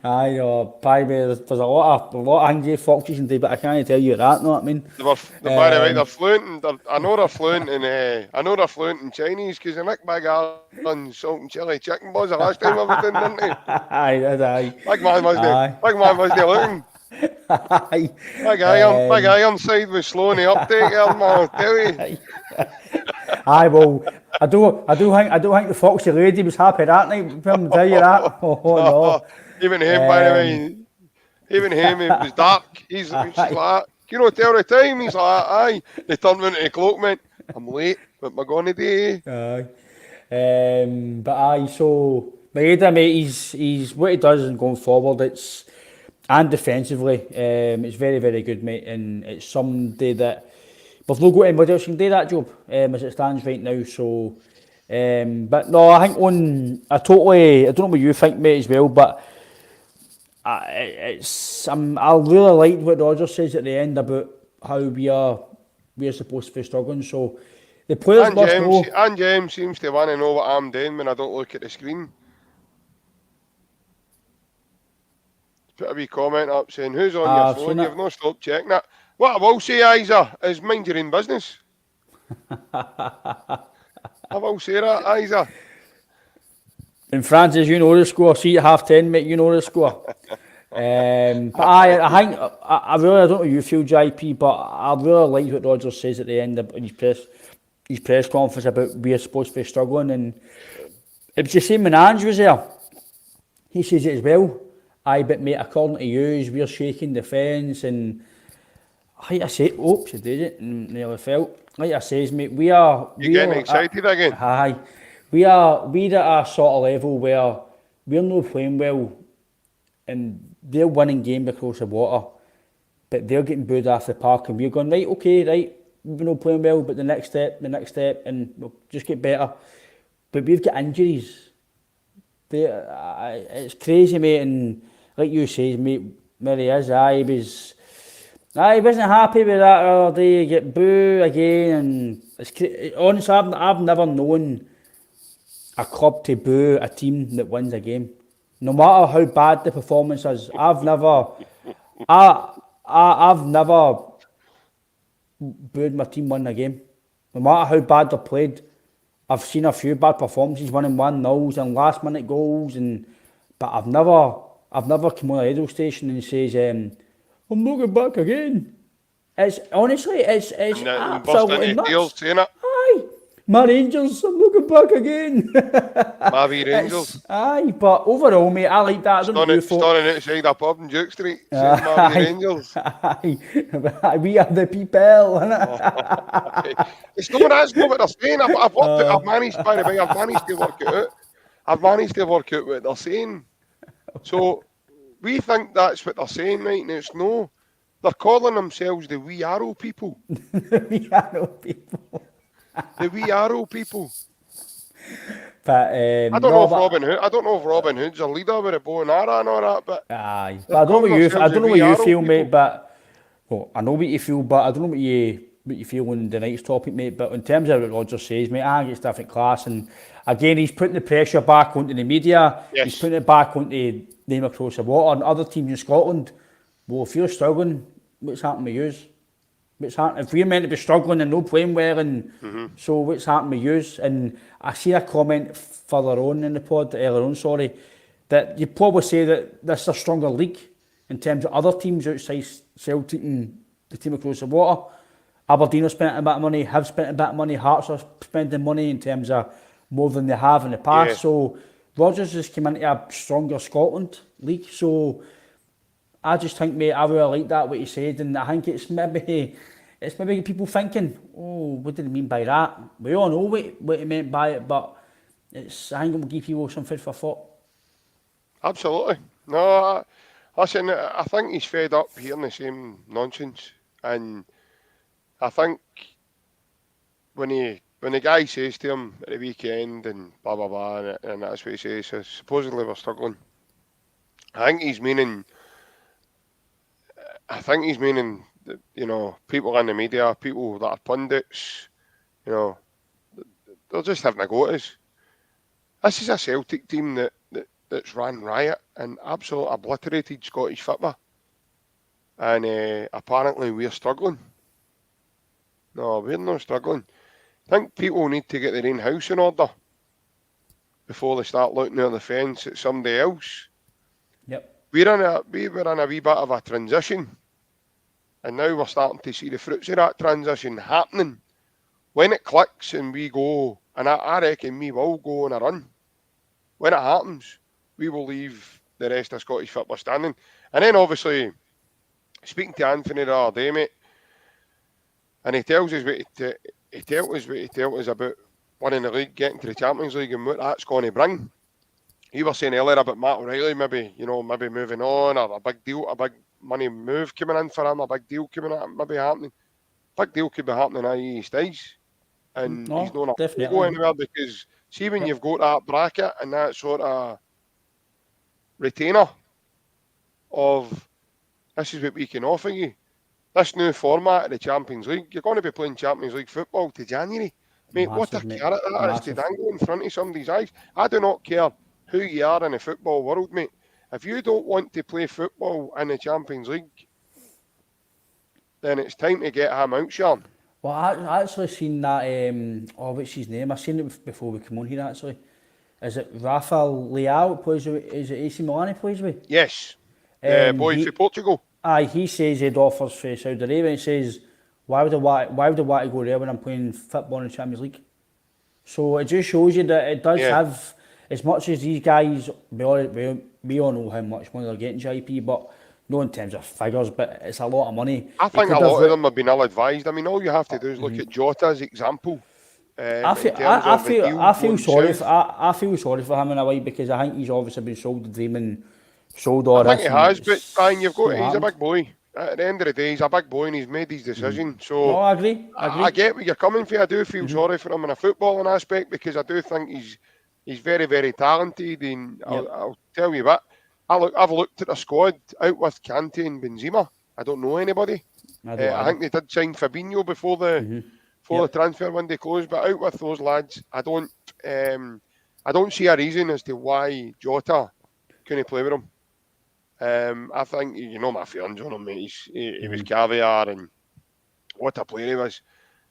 Aye, probably there's a lot of angry foxes in there, but I can't tell you that, know what I mean? By the way, they're fluent. I know they're fluent in Chinese because the Nick Big on salt and chili chicken was the last time I was in, didn't he? Aye. Big man wasn't looking. Big iron side was slow in the uptake, man, I'll tell you. Aye, well, I don't think the foxy lady was happy that night. I'll tell you that. No. Even him, by the way, it was dark. He's like, tell the time. He's like, aye. They turned into the cloak, mate. I'm late. What am I going to do? Aye. But aye, so Maeda, mate, he's what he does and going forward. And defensively, it's very, very good, mate, and it's somebody that we've not got anybody else who can do that job as it stands right now. So, but no, I think I don't know what you think, mate, as well, but I really like what Roger says at the end about how we're supposed to be struggling. So the players must know. And James seems to want to know what I'm doing when I don't look at the screen. put a wee comment up saying, who's on I've your seen phone? it. You've not stopped checking it. What I will say, Isa, is mind your own business. I will say that, Isa. In Francis, you know the score. See at 10:30, mate, you know the score. But I think, I really, I don't know how you feel, JP, but I really like what Rodgers says at the end of his press conference about we're supposed to be struggling, and it was the same when Ange was there. He says it as well. Aye, but mate, according to you, we're shaking the fence, and like I say, oops, I did it, and nearly fell. Like I says, mate, You getting excited again? aye, we're at a sort of level where we're not playing well, and they're winning game across the water, but they're getting booed off the park, and we're going, right, okay, right, we're not playing well, but the next step, and we'll just get better. But we've got injuries. It's crazy, mate, and like you say, mate, Mary is, he wasn't happy with that the other day, get boo again, and honestly, I've never known a club to boo a team that wins a game. No matter how bad the performance is, I've never booed my team win a game. No matter how bad they're played, I've seen a few bad performances, winning 1-0s and last minute goals, but I've never come on a radio station and says, I'm not going back again. It's honestly, it's absolutely nuts. Saying it. Aye, my Rangers, I'm not going back again. My wee Rangers. Aye, but overall, mate, I like that. I don't know Standing outside a pub in Duke Street, saying my wee Rangers. Aye, we are the people. It's not that's not what they're saying. I've managed, by the way, I've managed to work it out. I've managed to work out what they're saying. So we think that's what they're saying, right? And it's no. They're calling themselves the Wee Arrow people. The Wee Arrow people. The Wee Arrow people. But I don't know if Robin Hood's a leader with a bow and arrow and all that, but aye. But I don't know what you feel, mate. But well, I know what you feel, but I don't know what you feel on the night's topic, mate. But in terms of what Rodgers says, mate, I think it's different class. And again, he's putting the pressure back onto the media. Yes. He's putting it back onto them across the water and other teams in Scotland. Well, if you're struggling, what's happening with yous? What's happening? If we're meant to be struggling and not playing well, and so what's happening with yous? And I see a comment further on in the pod, earlier on, sorry, that you probably say that this is a stronger league in terms of other teams outside Celtic and the team across the water. Aberdeen have spent a bit of money, have spent a bit of money, Hearts are spending money in terms of more than they have in the past. Yeah. So Rodgers has come into a stronger Scotland league. So I just think, mate, I really like that, what he said, and I think it's maybe people thinking, oh, what did he mean by that? We all know what he meant by it, but I think it will give people some food for thought. Absolutely. No, listen, I think he's fed up hearing the same nonsense, and I think when the guy says to him at the weekend and blah blah blah, and that's what he says, so supposedly we're struggling. I think he's meaning that, you know, people in the media, people that are pundits, you know, they're just having a go at us. This is a Celtic team that's ran riot and absolutely obliterated Scottish football. And apparently we're struggling. No, we're not struggling. I think people need to get their own house in order before they start looking at the fence at somebody else. Yep. We were in a wee bit of a transition. And now we're starting to see the fruits of that transition happening. When it clicks and we go, and I reckon we will go on a run. When it happens, we will leave the rest of Scottish football standing. And then obviously, speaking to Anthony the other day, mate, and he tells us about winning the league, getting to the Champions League and what that's going to bring. You were saying earlier about Matt O'Reilly, maybe moving on, or a big deal, a big money move coming in for him, a big deal coming in, maybe happening. Big deal could be happening at he stays. And he's not going to go anywhere, because see when you've got that bracket and that sort of retainer of this is what we can offer you. This new format of the Champions League, you're going to be playing Champions League football to January. Mate, what a carrot that is to dangle in front of somebody's eyes. I do not care who you are in the football world, mate. If you don't want to play football in the Champions League, then it's time to get him out, Sean. Well, I actually seen that, what's his name? I seen it before we come on here, actually. Is it Rafael Leao plays with, is it AC Milan he plays with? Yes, the boys He, from Portugal. he says he had offers for Saudi Arabia, and he says, why would I want to go there when I'm playing football in the Champions League? So it just shows you that it does have, as much as these guys, we all know how much money they're getting, JP, but no in terms of figures, but it's a lot of money. I think a lot of them have been ill-advised. I mean, all you have to do is look at Jota's example. I feel sorry for him in a way, because I think he's obviously been sold the dream and sold all this. I think he has, but Brian, he's a big boy. At the end of the day, he's a big boy and he's made his decision. So no, I agree. I get where you're coming from. I do feel sorry for him in a footballing aspect, because I do think he's very, very talented. And I'll tell you what, I've looked at the squad out with Kante and Benzema. I don't know anybody. I think they did sign Fabinho before the the transfer window closed, but out with those lads, I don't see a reason as to why Jota couldn't play with him. I think, you know, my feelings on him, mate. He was caviar, and what a player he was.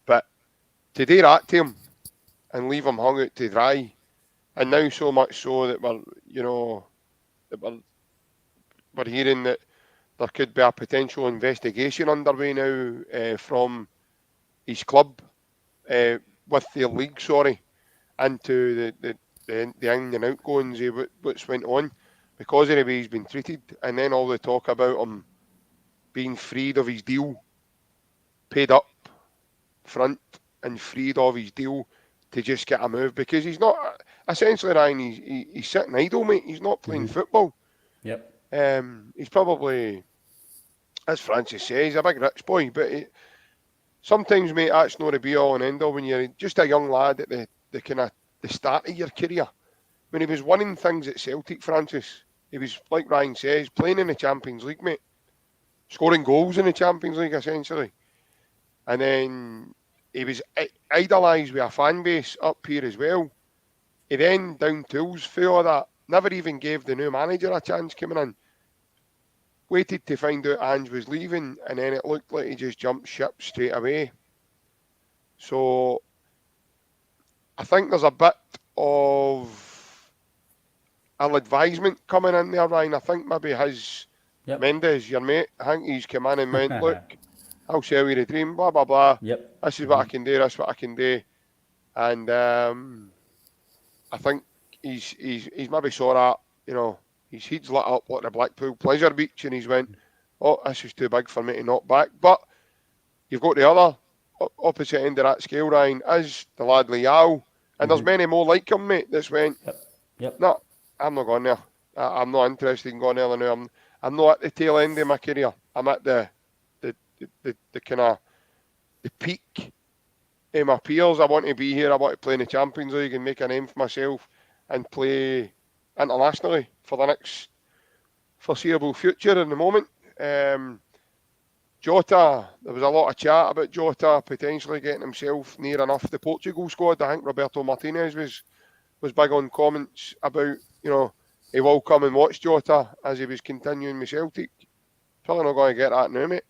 But to do that to him and leave him hung out to dry, and now so much so that we're hearing that there could be a potential investigation underway now from his club with their league, into the in and outgoings of what's went on, because of the way he's been treated, and then all the talk about him being freed of his deal, paid up front and freed of his deal to just get a move, because he's not, essentially, Ryan, he's sitting idle, mate. He's not playing football. Yep. He's probably, as Francis says, a big rich boy, but sometimes, mate, that's not the be all and end all when you're just a young lad at the kind of the start of your career. When he was winning things at Celtic, Francis, he was, like Ryan says, playing in the Champions League, mate. Scoring goals in the Champions League, essentially. And then he was idolised with a fan base up here as well. He then down tools for all that. Never even gave the new manager a chance coming in. Waited to find out Ange was leaving, and then it looked like he just jumped ship straight away. So I think there's a bit of ill-advisement coming in there, Ryan. I think maybe Mendes, your mate, I think he's come in and went, look, I'll sell you the dream, blah, blah, blah. Yep. This is what I can do, this is what I can do. And I think he's maybe saw that, you know, his head's lit up like the Blackpool Pleasure Beach, and he's went, oh, this is too big for me to knock back. But you've got the other opposite end of that scale, Ryan, is the lad Leao. And there's many more like him, mate, that's went, no, I'm not going there. I'm not interested in going there now. I'm not at the tail end of my career. I'm at the kind of the peak of my peers. I want to be here. I want to play in the Champions League and make a name for myself and play internationally for the next foreseeable future. In the moment, Jota, there was a lot of chat about Jota potentially getting himself near enough the Portugal squad. I think Roberto Martinez was big on comments about, you know, he will come and watch Jota as he was continuing with Celtic. Probably not going to get that now, mate.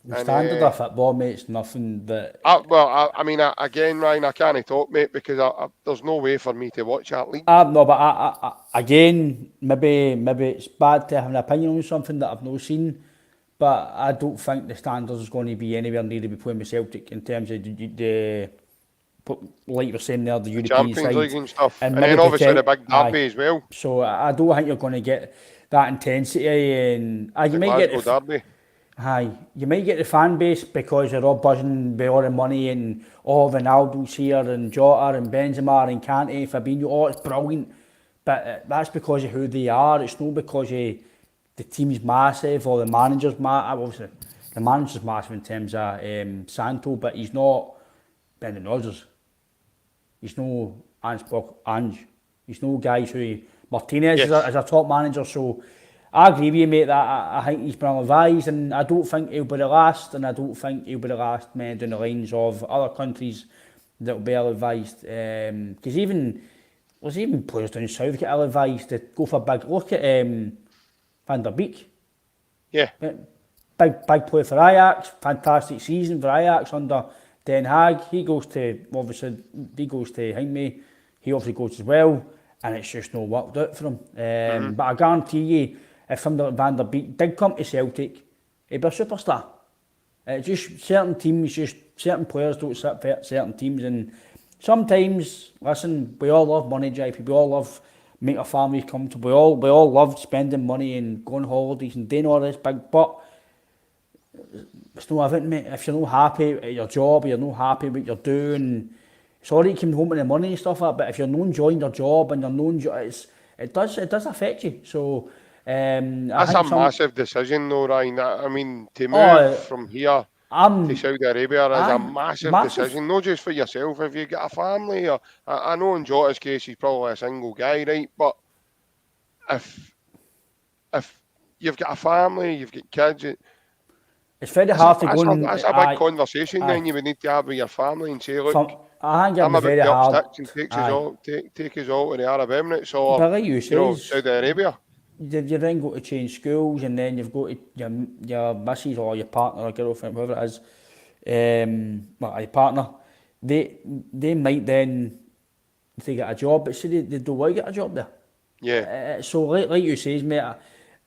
The standard of football, mate, it's nothing that... I mean, again, Ryan, I can't talk, mate, because there's no way for me to watch that league. No, but again, maybe it's bad to have an opinion on something that I've not seen, but I don't think the standards is going to be anywhere near to be playing with Celtic in terms of the like you're saying there, the European Champions League and stuff, and then obviously the big derby as well. So I don't think you're going to get that intensity, and you might get the derby. You might get the fan base because you're all buzzing with all the money and Ronaldo's here and Jota and Benzema and Kante, Fabinho. Oh, it's brilliant, but that's because of who they are. It's not because the team's massive or the manager's massive. Obviously, the manager's massive in terms of Santo, but he's not Brendan Rodgers. He's no Ange. He's no guys who Martinez is a top manager. So I agree with you, mate, that I think he's been ill-advised, and I don't think he'll be the last, and I don't think he'll be the last man down the lines of other countries that will be ill-advised. Because even there's even players down south get ill-advised to go for big. Look at Van der Beek. Yeah. Big play for Ajax, fantastic season for Ajax under Den Haag. He goes to Hindley, he obviously goes as well, and it's just not worked out for him. But I guarantee you, if somebody like Van der Beek did come to Celtic, he'd be a superstar. Just certain teams, just certain players don't sit for certain teams, and sometimes, listen, we all love money, JP. We all love making our families comfortable. We all love spending money and going on holidays and doing all this big, but it's not everything, mate. If you're not happy at your job, or you're not happy with what you're doing, it's alright you come home with the money and stuff like that, but if you're not enjoying your job and you're not enjoying it does affect you. So that's a massive decision though, Ryan. I mean, to move from here to Saudi Arabia is a massive decision, not just for yourself. If you get a family, or I know in Jota's case he's probably a single guy, right? But if you've got a family, you've got kids, it's very hard to go. That's a big conversation. Then you would need to have with your family and say, look, I think I'm about very to hard. Up sticks and take us all to the Arab Emirates or like you Saudi Arabia. You then go to change schools, and then you've got to your missus or your partner or girlfriend, whoever it is, your partner. They might then, if they get a job, but say they don't want to get a job there. Yeah. So like you say, mate,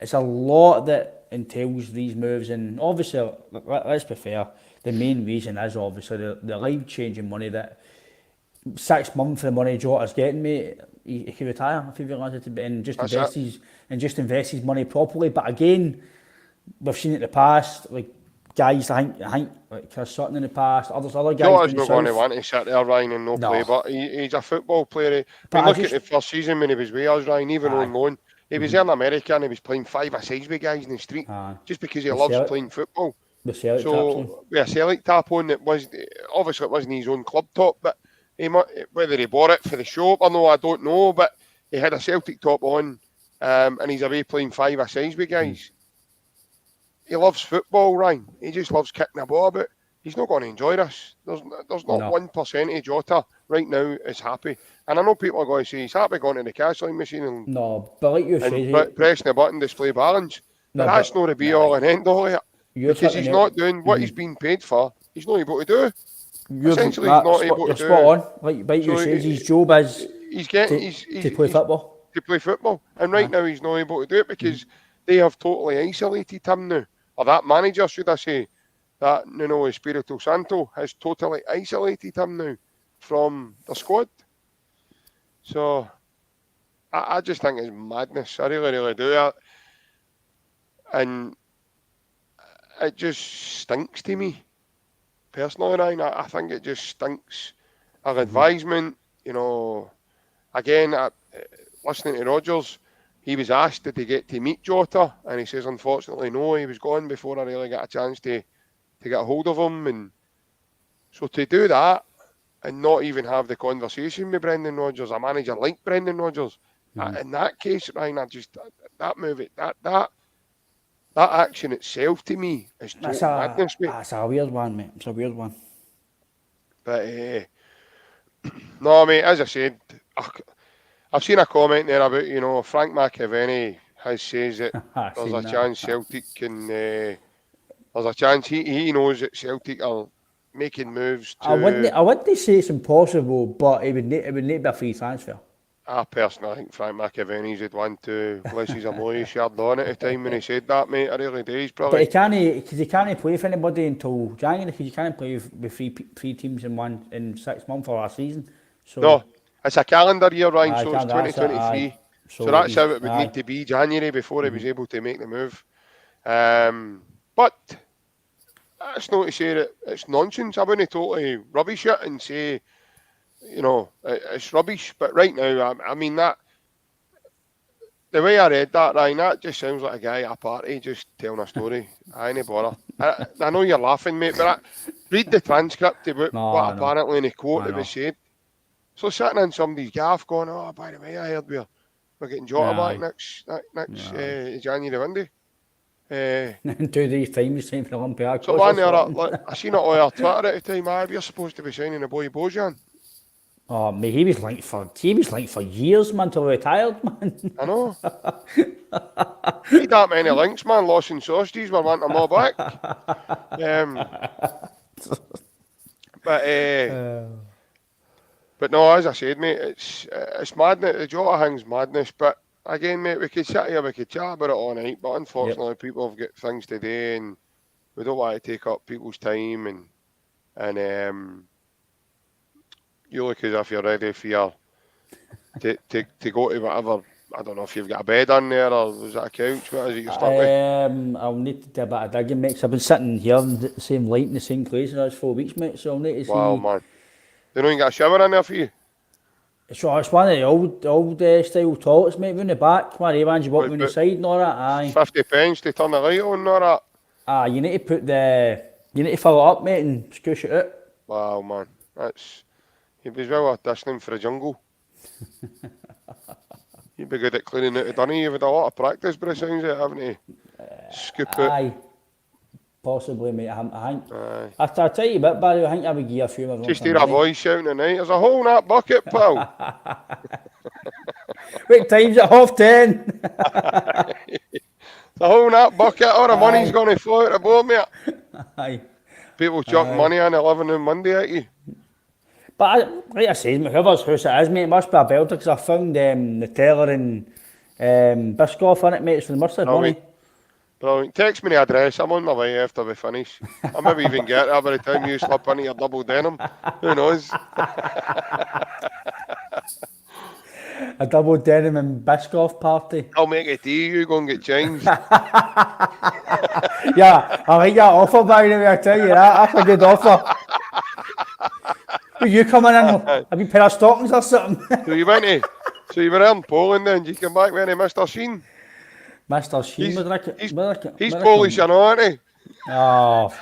it's a lot that entails these moves, and obviously, let's be fair, the main reason is obviously the life-changing money that 6 months of the money Jota's getting, mate. He could retire if he realises it, and just invest his money properly. But again, we've seen it in the past, like guys, I think like Chris Sutton in the past, other guys. Jota's not going to want to sit there, Ryan, and no play, but he's a football player. Look at the first season when he was with us, Ryan, even on loan. He was in America and he was playing 5-a-sides with guys in the street just because he loves playing football. The Celtic so, with a Celtic tap on, it wasn't his own club top, but whether he bought it for the show or no, I don't know, but he had a Celtic top on and he's away playing 5-a-sides with guys. He loves football, Ryan. He just loves kicking the ball about. He's not going to enjoy this. There's not 1% of Jota right now is happy. And I know people are going to say he's happy going to the cash line machine and, but like you say, pressing the button, display balance. But that's not the be all and end all of it. Because he's not doing what he's being paid for. He's not able to do. Essentially, he's not able to do. Spot on. Like you say, his job is to play football. To play football. And right now he's not able to do it because they have totally isolated him now. Or that manager, should I say, that Nuno Espirito Santo has totally isolated him now from the squad. So I just think it's madness. I really, really do. And it just stinks to me. Personally, Ryan, I think it just stinks. Our advisement, again, listening to Rodgers, he was asked did he get to meet Jota, and he says unfortunately no, he was gone before I really got a chance to get a hold of him. And so to do that and not even have the conversation with Brendan Rodgers, a manager like Brendan Rodgers, in that case, Ryan, that move, that action itself to me is total madness, mate. That's a weird one, mate. It's a weird one. But no, mate, as I said, I've seen a comment there about, Frank McAvenny says that there's a chance Celtic can, there's a chance he knows that Celtic are making moves to... I wouldn't say it's impossible, but it would need to be a free transfer. I personally think Frank McAvenny's would want to, bless his Amoy, shared on at the time when he said that, mate. I really do. He's probably... But he can't play for anybody until January, because he can't play with three teams in 6 months or a season. So, no, it's a calendar year, Ryan, so it's 2023. So that's how it would need to be, January, before he was able to make the move. But that's not to say that it's nonsense. I wouldn't totally rubbish it and say, it's rubbish. But right now, I mean, that the way I read that, Ryan, that just sounds like a guy at a party just telling a story. I ain't bother. I know you're laughing, mate, but read the transcript about what apparently in the quote it was said. So sitting in somebody's gaff going, oh, by the way, I heard we're getting Jota back next January, Monday. 2 days' time, you're saying for Olympiacos. So one there, I seen it on our Twitter at the time, we're supposed to be signing a boy Bojan. Oh, mate, he was linked for years, man, till he retired, man. I know. Need that many links, man. Lost and sausages were wanting them all back. But no, as I said, mate, it's madness. The Jota thing's madness. But again, mate, we could sit here, we could chat about it all night. But unfortunately, people have got things to do, and we don't want to take up people's time. And you look as if you're ready for your to go to whatever. I don't know if you've got a bed on there or was that a couch? What is it you're stuck with? I'll need to do a bit of digging, mate, 'cause I've been sitting here in the same light in the same place for the last 4 weeks, mate, so I'll need to see. Wow, man. They don't even got a shower in there for you? So it's one of the old style toilets, mate, round the back, one of the ones you walk round the side and all that, aye. 50 pence to turn the light on and all that? Ah, you need to fill it up, mate, and scoosh it out. Wow, man. You'd be as well auditioning for a jungle. You'd be good at cleaning out the dunny. You've had a lot of practice, but it sounds like having to scoop it. Aye, possibly, mate. I think. I'll tell you a bit, Barry. I think I would give you a few more. Just hear a voice shouting at night. There's a hole in that bucket, pal. What time's it? 10:30. There's a hole in that bucket. All the money's going to flow out the boat, mate. Aye. People chuck money on a living on Monday at you. But like I said, whoever's house it is, mate, it must be a belter, because I found the teller and Biscoff in it, mate, so they must have money. Brilliant. Text me the address. I'm on my way after we finish. I'll maybe even get there by the time you slip into your double denim. Who knows? A double denim and Biscoff party. I'll make it to you. You go and get changed. Yeah, I like that offer, by the way, I tell you that. That's a good offer. Were you coming in? Have you pair of stockings or something? So you went to, so you were in Poland then, you come back with any Mr. Sheen? Mr. Sheen, He's Polish, you know, isn't he? Oh.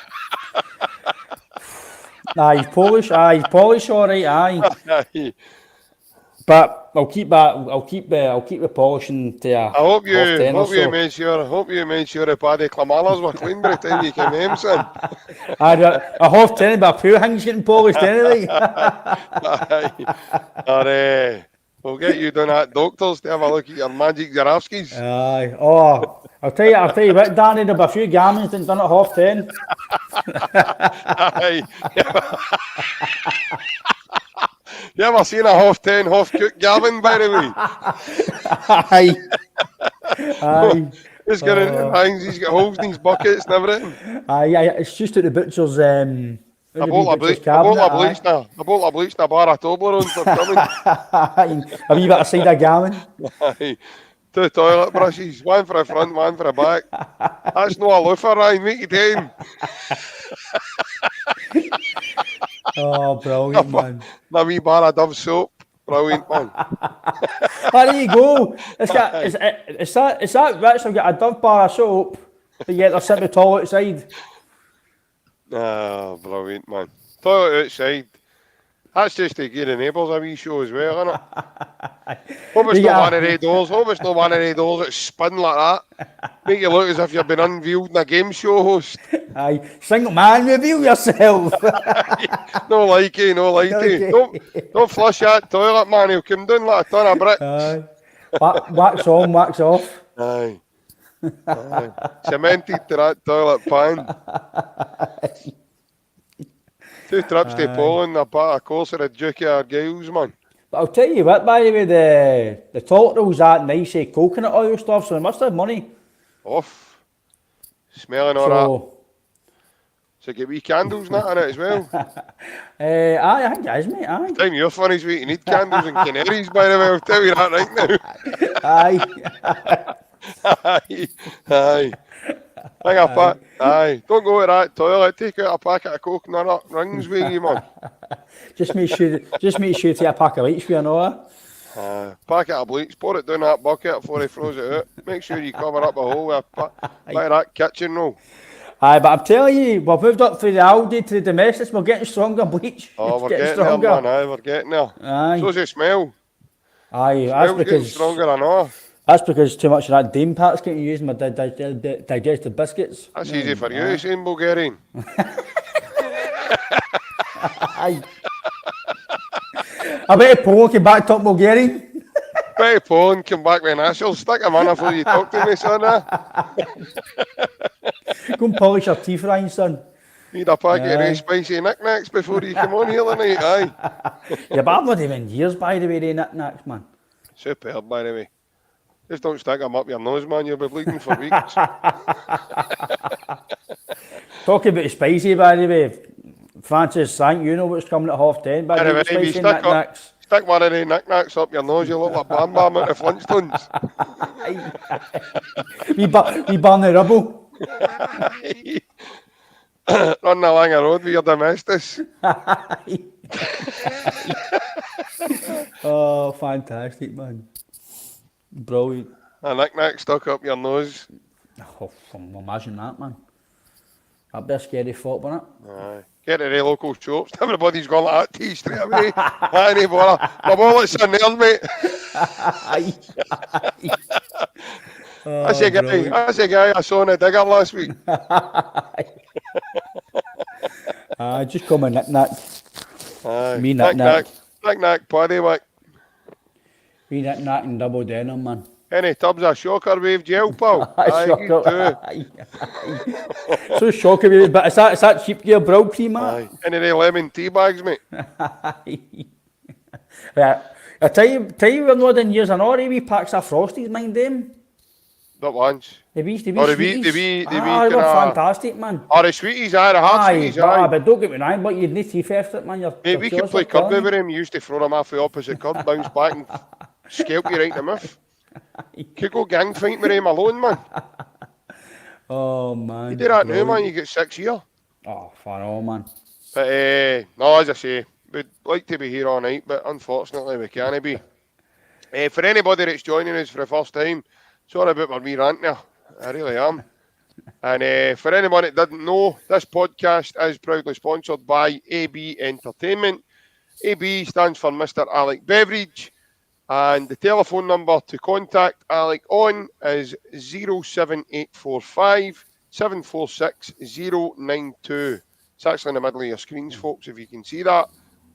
Nah, he's Polish. Aye, he's Polish, all right. Aye. But I'll keep the polishing to. I hope you made sure the paddy clamalas were clean by the time you came home, son. A half 10, but a few things getting polished anyway. We'll get you down at doctors to have a look at your magic giraffeskis. Aye. Oh, I'll tell you what, Danny, there'll be a few gamins done at 10:30. Aye. You ever seen a 10:30 half-cooked Gavin, by the way? Aye. Aye. He's got things, he's got holes in his buckets and everything. Aye, it's just at the butcher's. A bottle of bleach now. A bottle of bleach and a bar of Toblerones for coming. A wee bit of cider gammon. Aye. 2 toilet brushes, one for the front, one for the back. That's no a loafer, Ryan, make it 10. Oh, brilliant, man. A wee bar of Dove soap. Brilliant, man. There you go. It's that rich. I've got a Dove bar of soap, but yet they're sitting in the toilet outside. Ah, brilliant, man. Toilet outside. That's just to give the neighbours a wee show as well, isn't it? Hope it's not one of the doors. Hope it's not one of the doors that spin like that. Make you look as if you've been unveiled in a game show host. Aye, single man, reveal yourself. No likey, no likey. Don't flush that toilet, man. He'll come down like a ton of bricks. Aye. Wax on, wax off. Aye. Cemented to that toilet pan. 2 trips to Poland, a course of the Duke of Argyle's, man. But I'll tell you what, by the way, the toilet roll's that nice coconut oil stuff, so they must have money. Off. Smelling all that. So get wee candles and that in it as well. Aye, I think it is, mate, aye. Time you're finished, you need candles and canaries, by the way, I'll tell you that right now. Aye. Aye. Aye. Don't go to that toilet. Take out a packet of coconut rings with you, man. Just make sure to take a pack of bleach for you, know. Packet of bleach. Pour it down that bucket before he throws it out. Make sure you cover up a hole with that kitchen roll. Aye, but I'm telling you, we've moved up from the Aldi to the domestics. We're getting stronger bleach. Oh, we're getting there, man. Aye, we're getting there. Aye. So's the smell. Aye, that's because getting stronger, I know. That's because too much of that Dame Pat's getting used in my digestive biscuits. That's easy for you, saying Bulgarian. Aye. I bet Paul came back top Bulgarian. Betty Pone came back with an asshole. Stick him in before you talk to me, son. Go and polish your teeth, Ryan, son. Need a packet of Aye. spicy knickknacks before you come on here tonight. Aye. Yeah, but I've not even years, by the way, they knickknacks, man. Superb, by the way. Just don't stick them up your nose, man. You'll be bleeding for weeks. Talking about spicy, by the way, Francis, thank you know what's coming at 10:30, by the way, Anyway, spicy knickknacks. Stick one of the knickknacks up your nose, you look like Bam Bam out of Flintstones. We burn the rubble. Run along a road with your domestics. Oh, fantastic, man. Brilliant. A knick-knack stuck up your nose. Oh, imagine that, man. That'd be a scary thought, wouldn't it? Aye. Get to the local shops. Everybody's gone like that tea straight away. Aye, bother. My wallet's in there, mate. That's a guy I saw in a digger last week. Just come and knick-knack. Aye. Me knick-knack. Knick-knack, paddy whack. Me knick-knack and double denim, man. Any tubs of shocker wave gel, pal? Aye, you do. So shocker wave, but is that cheap gear brow cream, man? Aye. Any of the lemon tea bags, mate? Yeah. I tell you we're not in years and all the wee packs of Frosties, mind them. Not once. The wee Oh, the wee they kinda- were fantastic, man. Oh, the sweeties, aye, the hard sweeties, aye. But don't get me wrong, but you'd need to theft it, man. Mate, we could play curb with him. You used to throw them off the opposite curb, bounce back and scalp you right in the mouth. Could go gang fight with him alone, man. Oh, man. You do that now, man, you get 6 years. Oh, far all, man. But, no, as I say, we'd like to be here all night, but unfortunately we can't be. For anybody that's joining us for the first time, sorry about my wee rant there. I really am. And for anyone that didn't know, this podcast is proudly sponsored by AB Entertainment. AB stands for Mr. Alec Beveridge. And the telephone number to contact Alec on is 07845 746 092. It's actually in the middle of your screens, folks, if you can see that.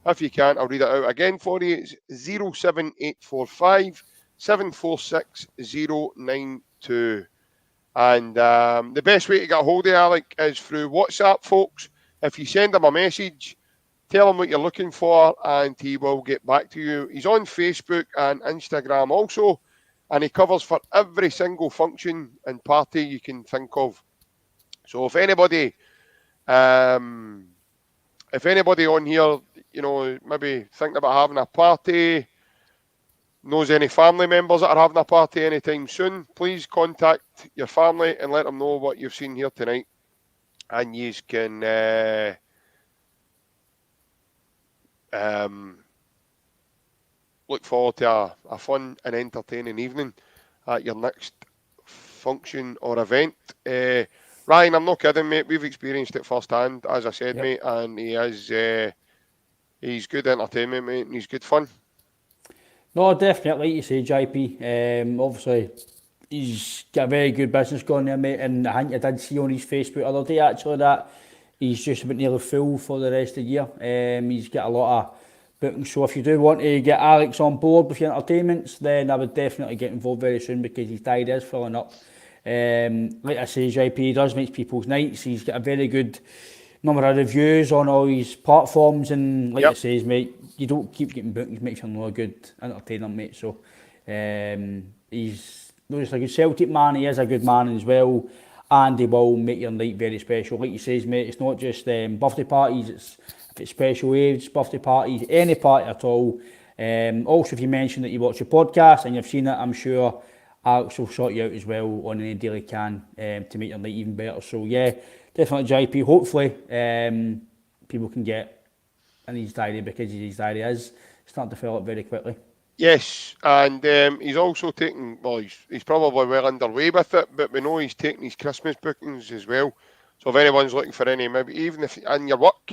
If you can't, I'll read it out again for you. It's 07845 746 092. And the best way to get a hold of Alec is through WhatsApp, folks. If you send him a message, tell him what you're looking for and he will get back to you. He's on Facebook and Instagram also, and he covers for every single function and party you can think of. So if anybody on here, you know, maybe thinking about having a party, knows any family members that are having a party anytime soon, please contact your family and let them know what you've seen here tonight. And you can look forward to a fun and entertaining evening at your next function or event. Ryan, I'm not kidding, mate. We've experienced it firsthand, as I said, mate, and he's good entertainment, mate, and he's good fun. No, definitely, like you say, JP. Obviously, he's got a very good business going there, mate, and I think I did see on his Facebook the other day, actually, that he's just about nearly full for the rest of the year. He's got a lot of bookings, so if you do want to get Alex on board with your entertainments, then I would definitely get involved very soon because his diary is filling up. Like I say, JP, he does make people's nights. He's got a very good number of reviews on all his platforms, and like I say, mate, you don't keep getting bookings, makes you know a good entertainer, mate. So he's not just a good Celtic man, he is a good man as well, and he will make your night very special. Like you say, mate, it's not just birthday parties, if it's special age, birthday parties, any party at all. Also, if you mention that you watch your podcast and you've seen it, I'm sure Alex will sort you out as well on any deal he can to make your night even better. So yeah, definitely JP. Hopefully people can get in his diary, because his diary is starting to fill up very quickly. Yes, and he's also taking, well, he's probably well underway with it, but we know he's taking his Christmas bookings as well. So if anyone's looking for any, maybe even if in your work,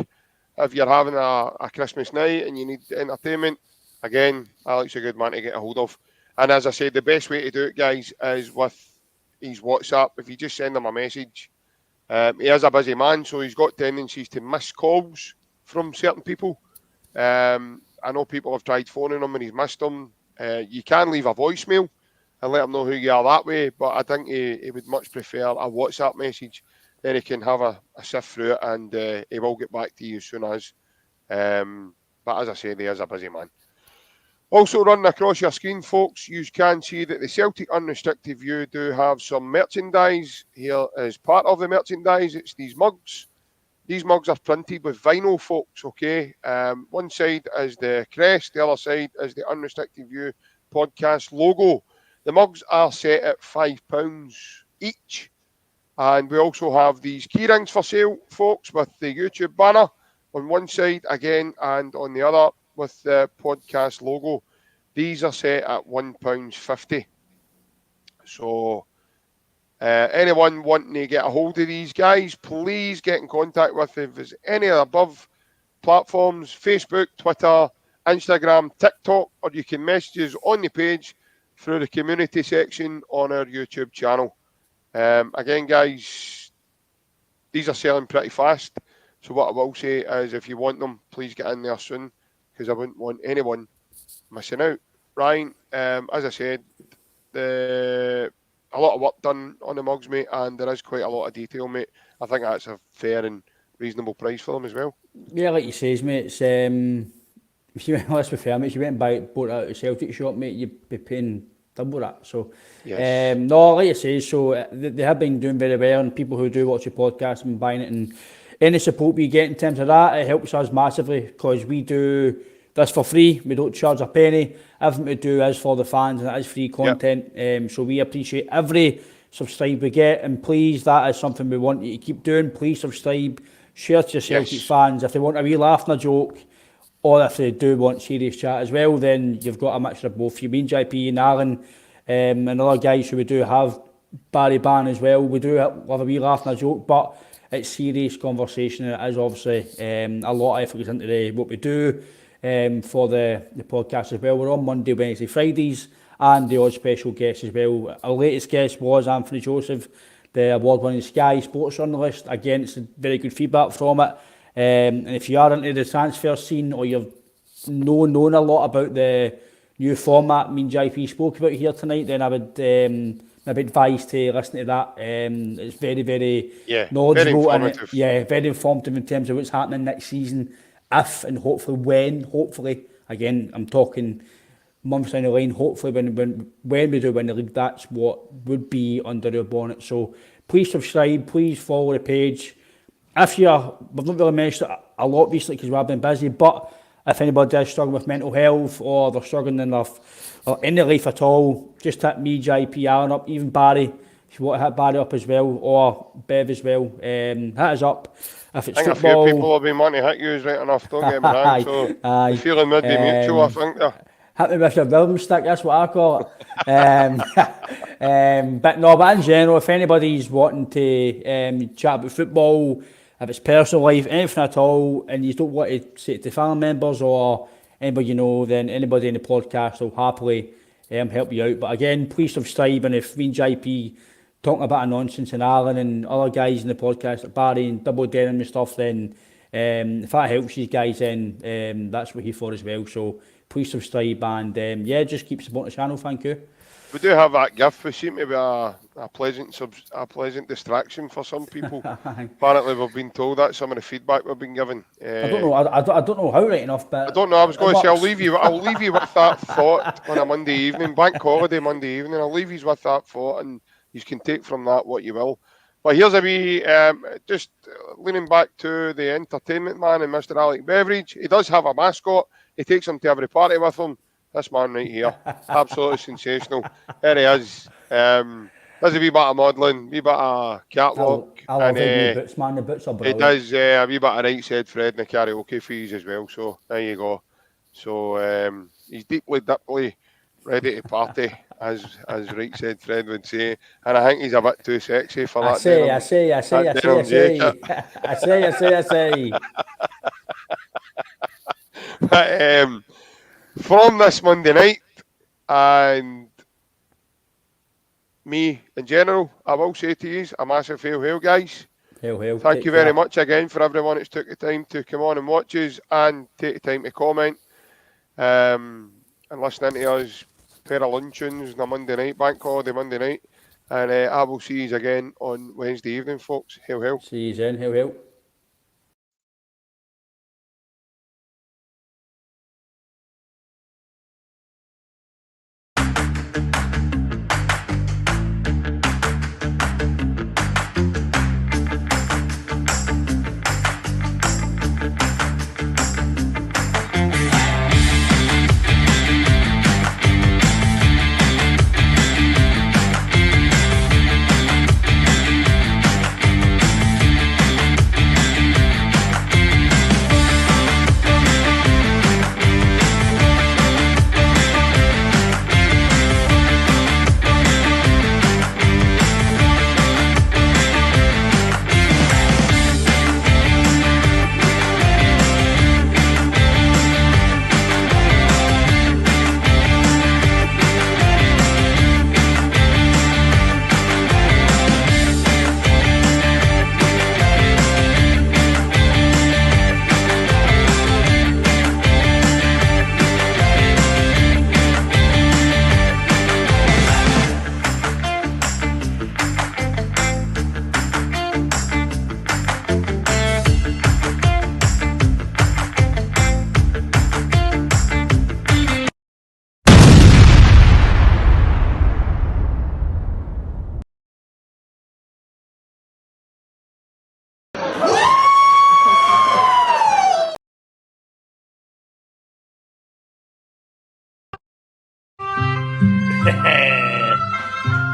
if you're having a Christmas night and you need entertainment, again, Alex is a good man to get a hold of. And as I said, the best way to do it, guys, is with his WhatsApp. If you just send him a message, he is a busy man, so he's got tendencies to miss calls from certain people. And I know people have tried phoning him and he's missed them. You can leave a voicemail and let him know who you are that way, but I think he would much prefer a WhatsApp message. Then he can have a sift through it, and he will get back to you as soon as. But as I say, he is a busy man. Also running across your screen, folks, you can see that the Celtic Unrestricted View do have some merchandise here as part of the merchandise. It's these mugs. These mugs are printed with vinyl, folks, okay? One side is the crest, the other side is the Unrestricted View podcast logo. The mugs are set at £5 each. And we also have these key rings for sale, folks, with the YouTube banner on one side again, and on the other with the podcast logo. These are set at £1.50. So anyone wanting to get a hold of these guys, please get in contact with them. If there's any of the above platforms, Facebook, Twitter, Instagram, TikTok, or you can message us on the page through the community section on our YouTube channel. Again, guys, these are selling pretty fast. So what I will say is, if you want them, please get in there soon, because I wouldn't want anyone missing out. Ryan, as I said, a lot of work done on the mugs, mate, and there is quite a lot of detail, mate. I think that's a fair and reasonable price for them as well. Yeah, like you says, mate, it's if you let's be fair, mate, if you went and bought it out of the Celtic shop, mate, you'd be paying double that. So Yes. no, like you say, so they have been doing very well, and people who do watch the podcast have been buying it, and any support we get in terms of that, it helps us massively, because we do this for free. We don't charge a penny. Everything we do is for the fans, and it is free content. Yep. So we appreciate every subscribe we get, and please, that is something we want you to keep doing. Please subscribe, share to your Celtic fans. If they want a wee laugh and a joke, or if they do want serious chat as well, then you've got a mixture of both. You mean JP and Alan, and other guys who we do have, Barry Ban as well. We do have a wee laugh and a joke, but it's serious conversation, and it is obviously a lot of effort goes into what we do for the podcast as well. We're on Monday, Wednesday, Fridays, and the odd special guest as well. Our latest guest was Anthony Joseph, the award-winning Sky Sports journalist. Again, it's very good feedback from it. And if you are into the transfer scene, or you've known a lot about the new format me and JP spoke about here tonight, then I would maybe advise to listen to that. It's very, very knowledgeable, very informative. And very informative in terms of what's happening next season, if and hopefully, again, I'm talking months down the line, hopefully when we do win the league, that's what would be under our bonnet. So please subscribe, please follow the page. If we've not really mentioned it a lot recently because we've been busy, but if anybody is struggling with mental health, or they're struggling in their or in their life at all, just hit me, JP, Alan up, even Barry, if you want to hit Barry up as well, or Bev as well, hit us up. If it's I think football, a few people have been wanting to hit you right enough, don't get me wrong, so the feeling would be mutual, I think. Hit me with your William stick, that's what I call it. But in general, if anybody's wanting to chat about football, if it's personal life, anything at all, and you don't want to say it to family members or anybody you know, then anybody in the podcast will happily help you out. But again, please subscribe, and if me and JP talking about nonsense, and Alan and other guys in the podcast, like Barry and Double Denim and stuff, then if that helps you guys, then that's what we're here for as well. So please subscribe, and just keep supporting the channel. Thank you. We do have that gift. We seem to be a pleasant distraction for some people. Apparently, we've been told that, some of the feedback we've been given. I don't know. I don't know how right enough, but I don't know. I was going to say I'll leave you with that thought on a Monday evening, bank holiday Monday evening. I'll leave you with that thought, and you can take from that what you will. But here's a wee, just leaning back to the entertainment man and Mr. Alec Beveridge. He does have a mascot. He takes him to every party with him. This man right here, absolutely sensational. There he is. Does a wee bit of modelling, wee bit of catwalk. I love the boots, man. The boots are brilliant. He does a wee bit of Right Said Fred and the karaoke fees as well. So there you go. So he's deeply ready to party, as Right Said Fred would say. And I think he's a bit too sexy for that. I say. But, from this Monday night, and me in general, I will say to you, a massive hail, guys. Hail. Thank you very much again for everyone that's took the time to come on and watch us and take the time to comment. and listening to us, pair of luncheons on a Monday night, bank holiday Monday night. And I will see you again on Wednesday evening, folks. Hail, hail. See you then. Hail, hail.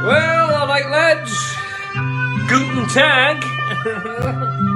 Well, all right, lads. Guten Tag.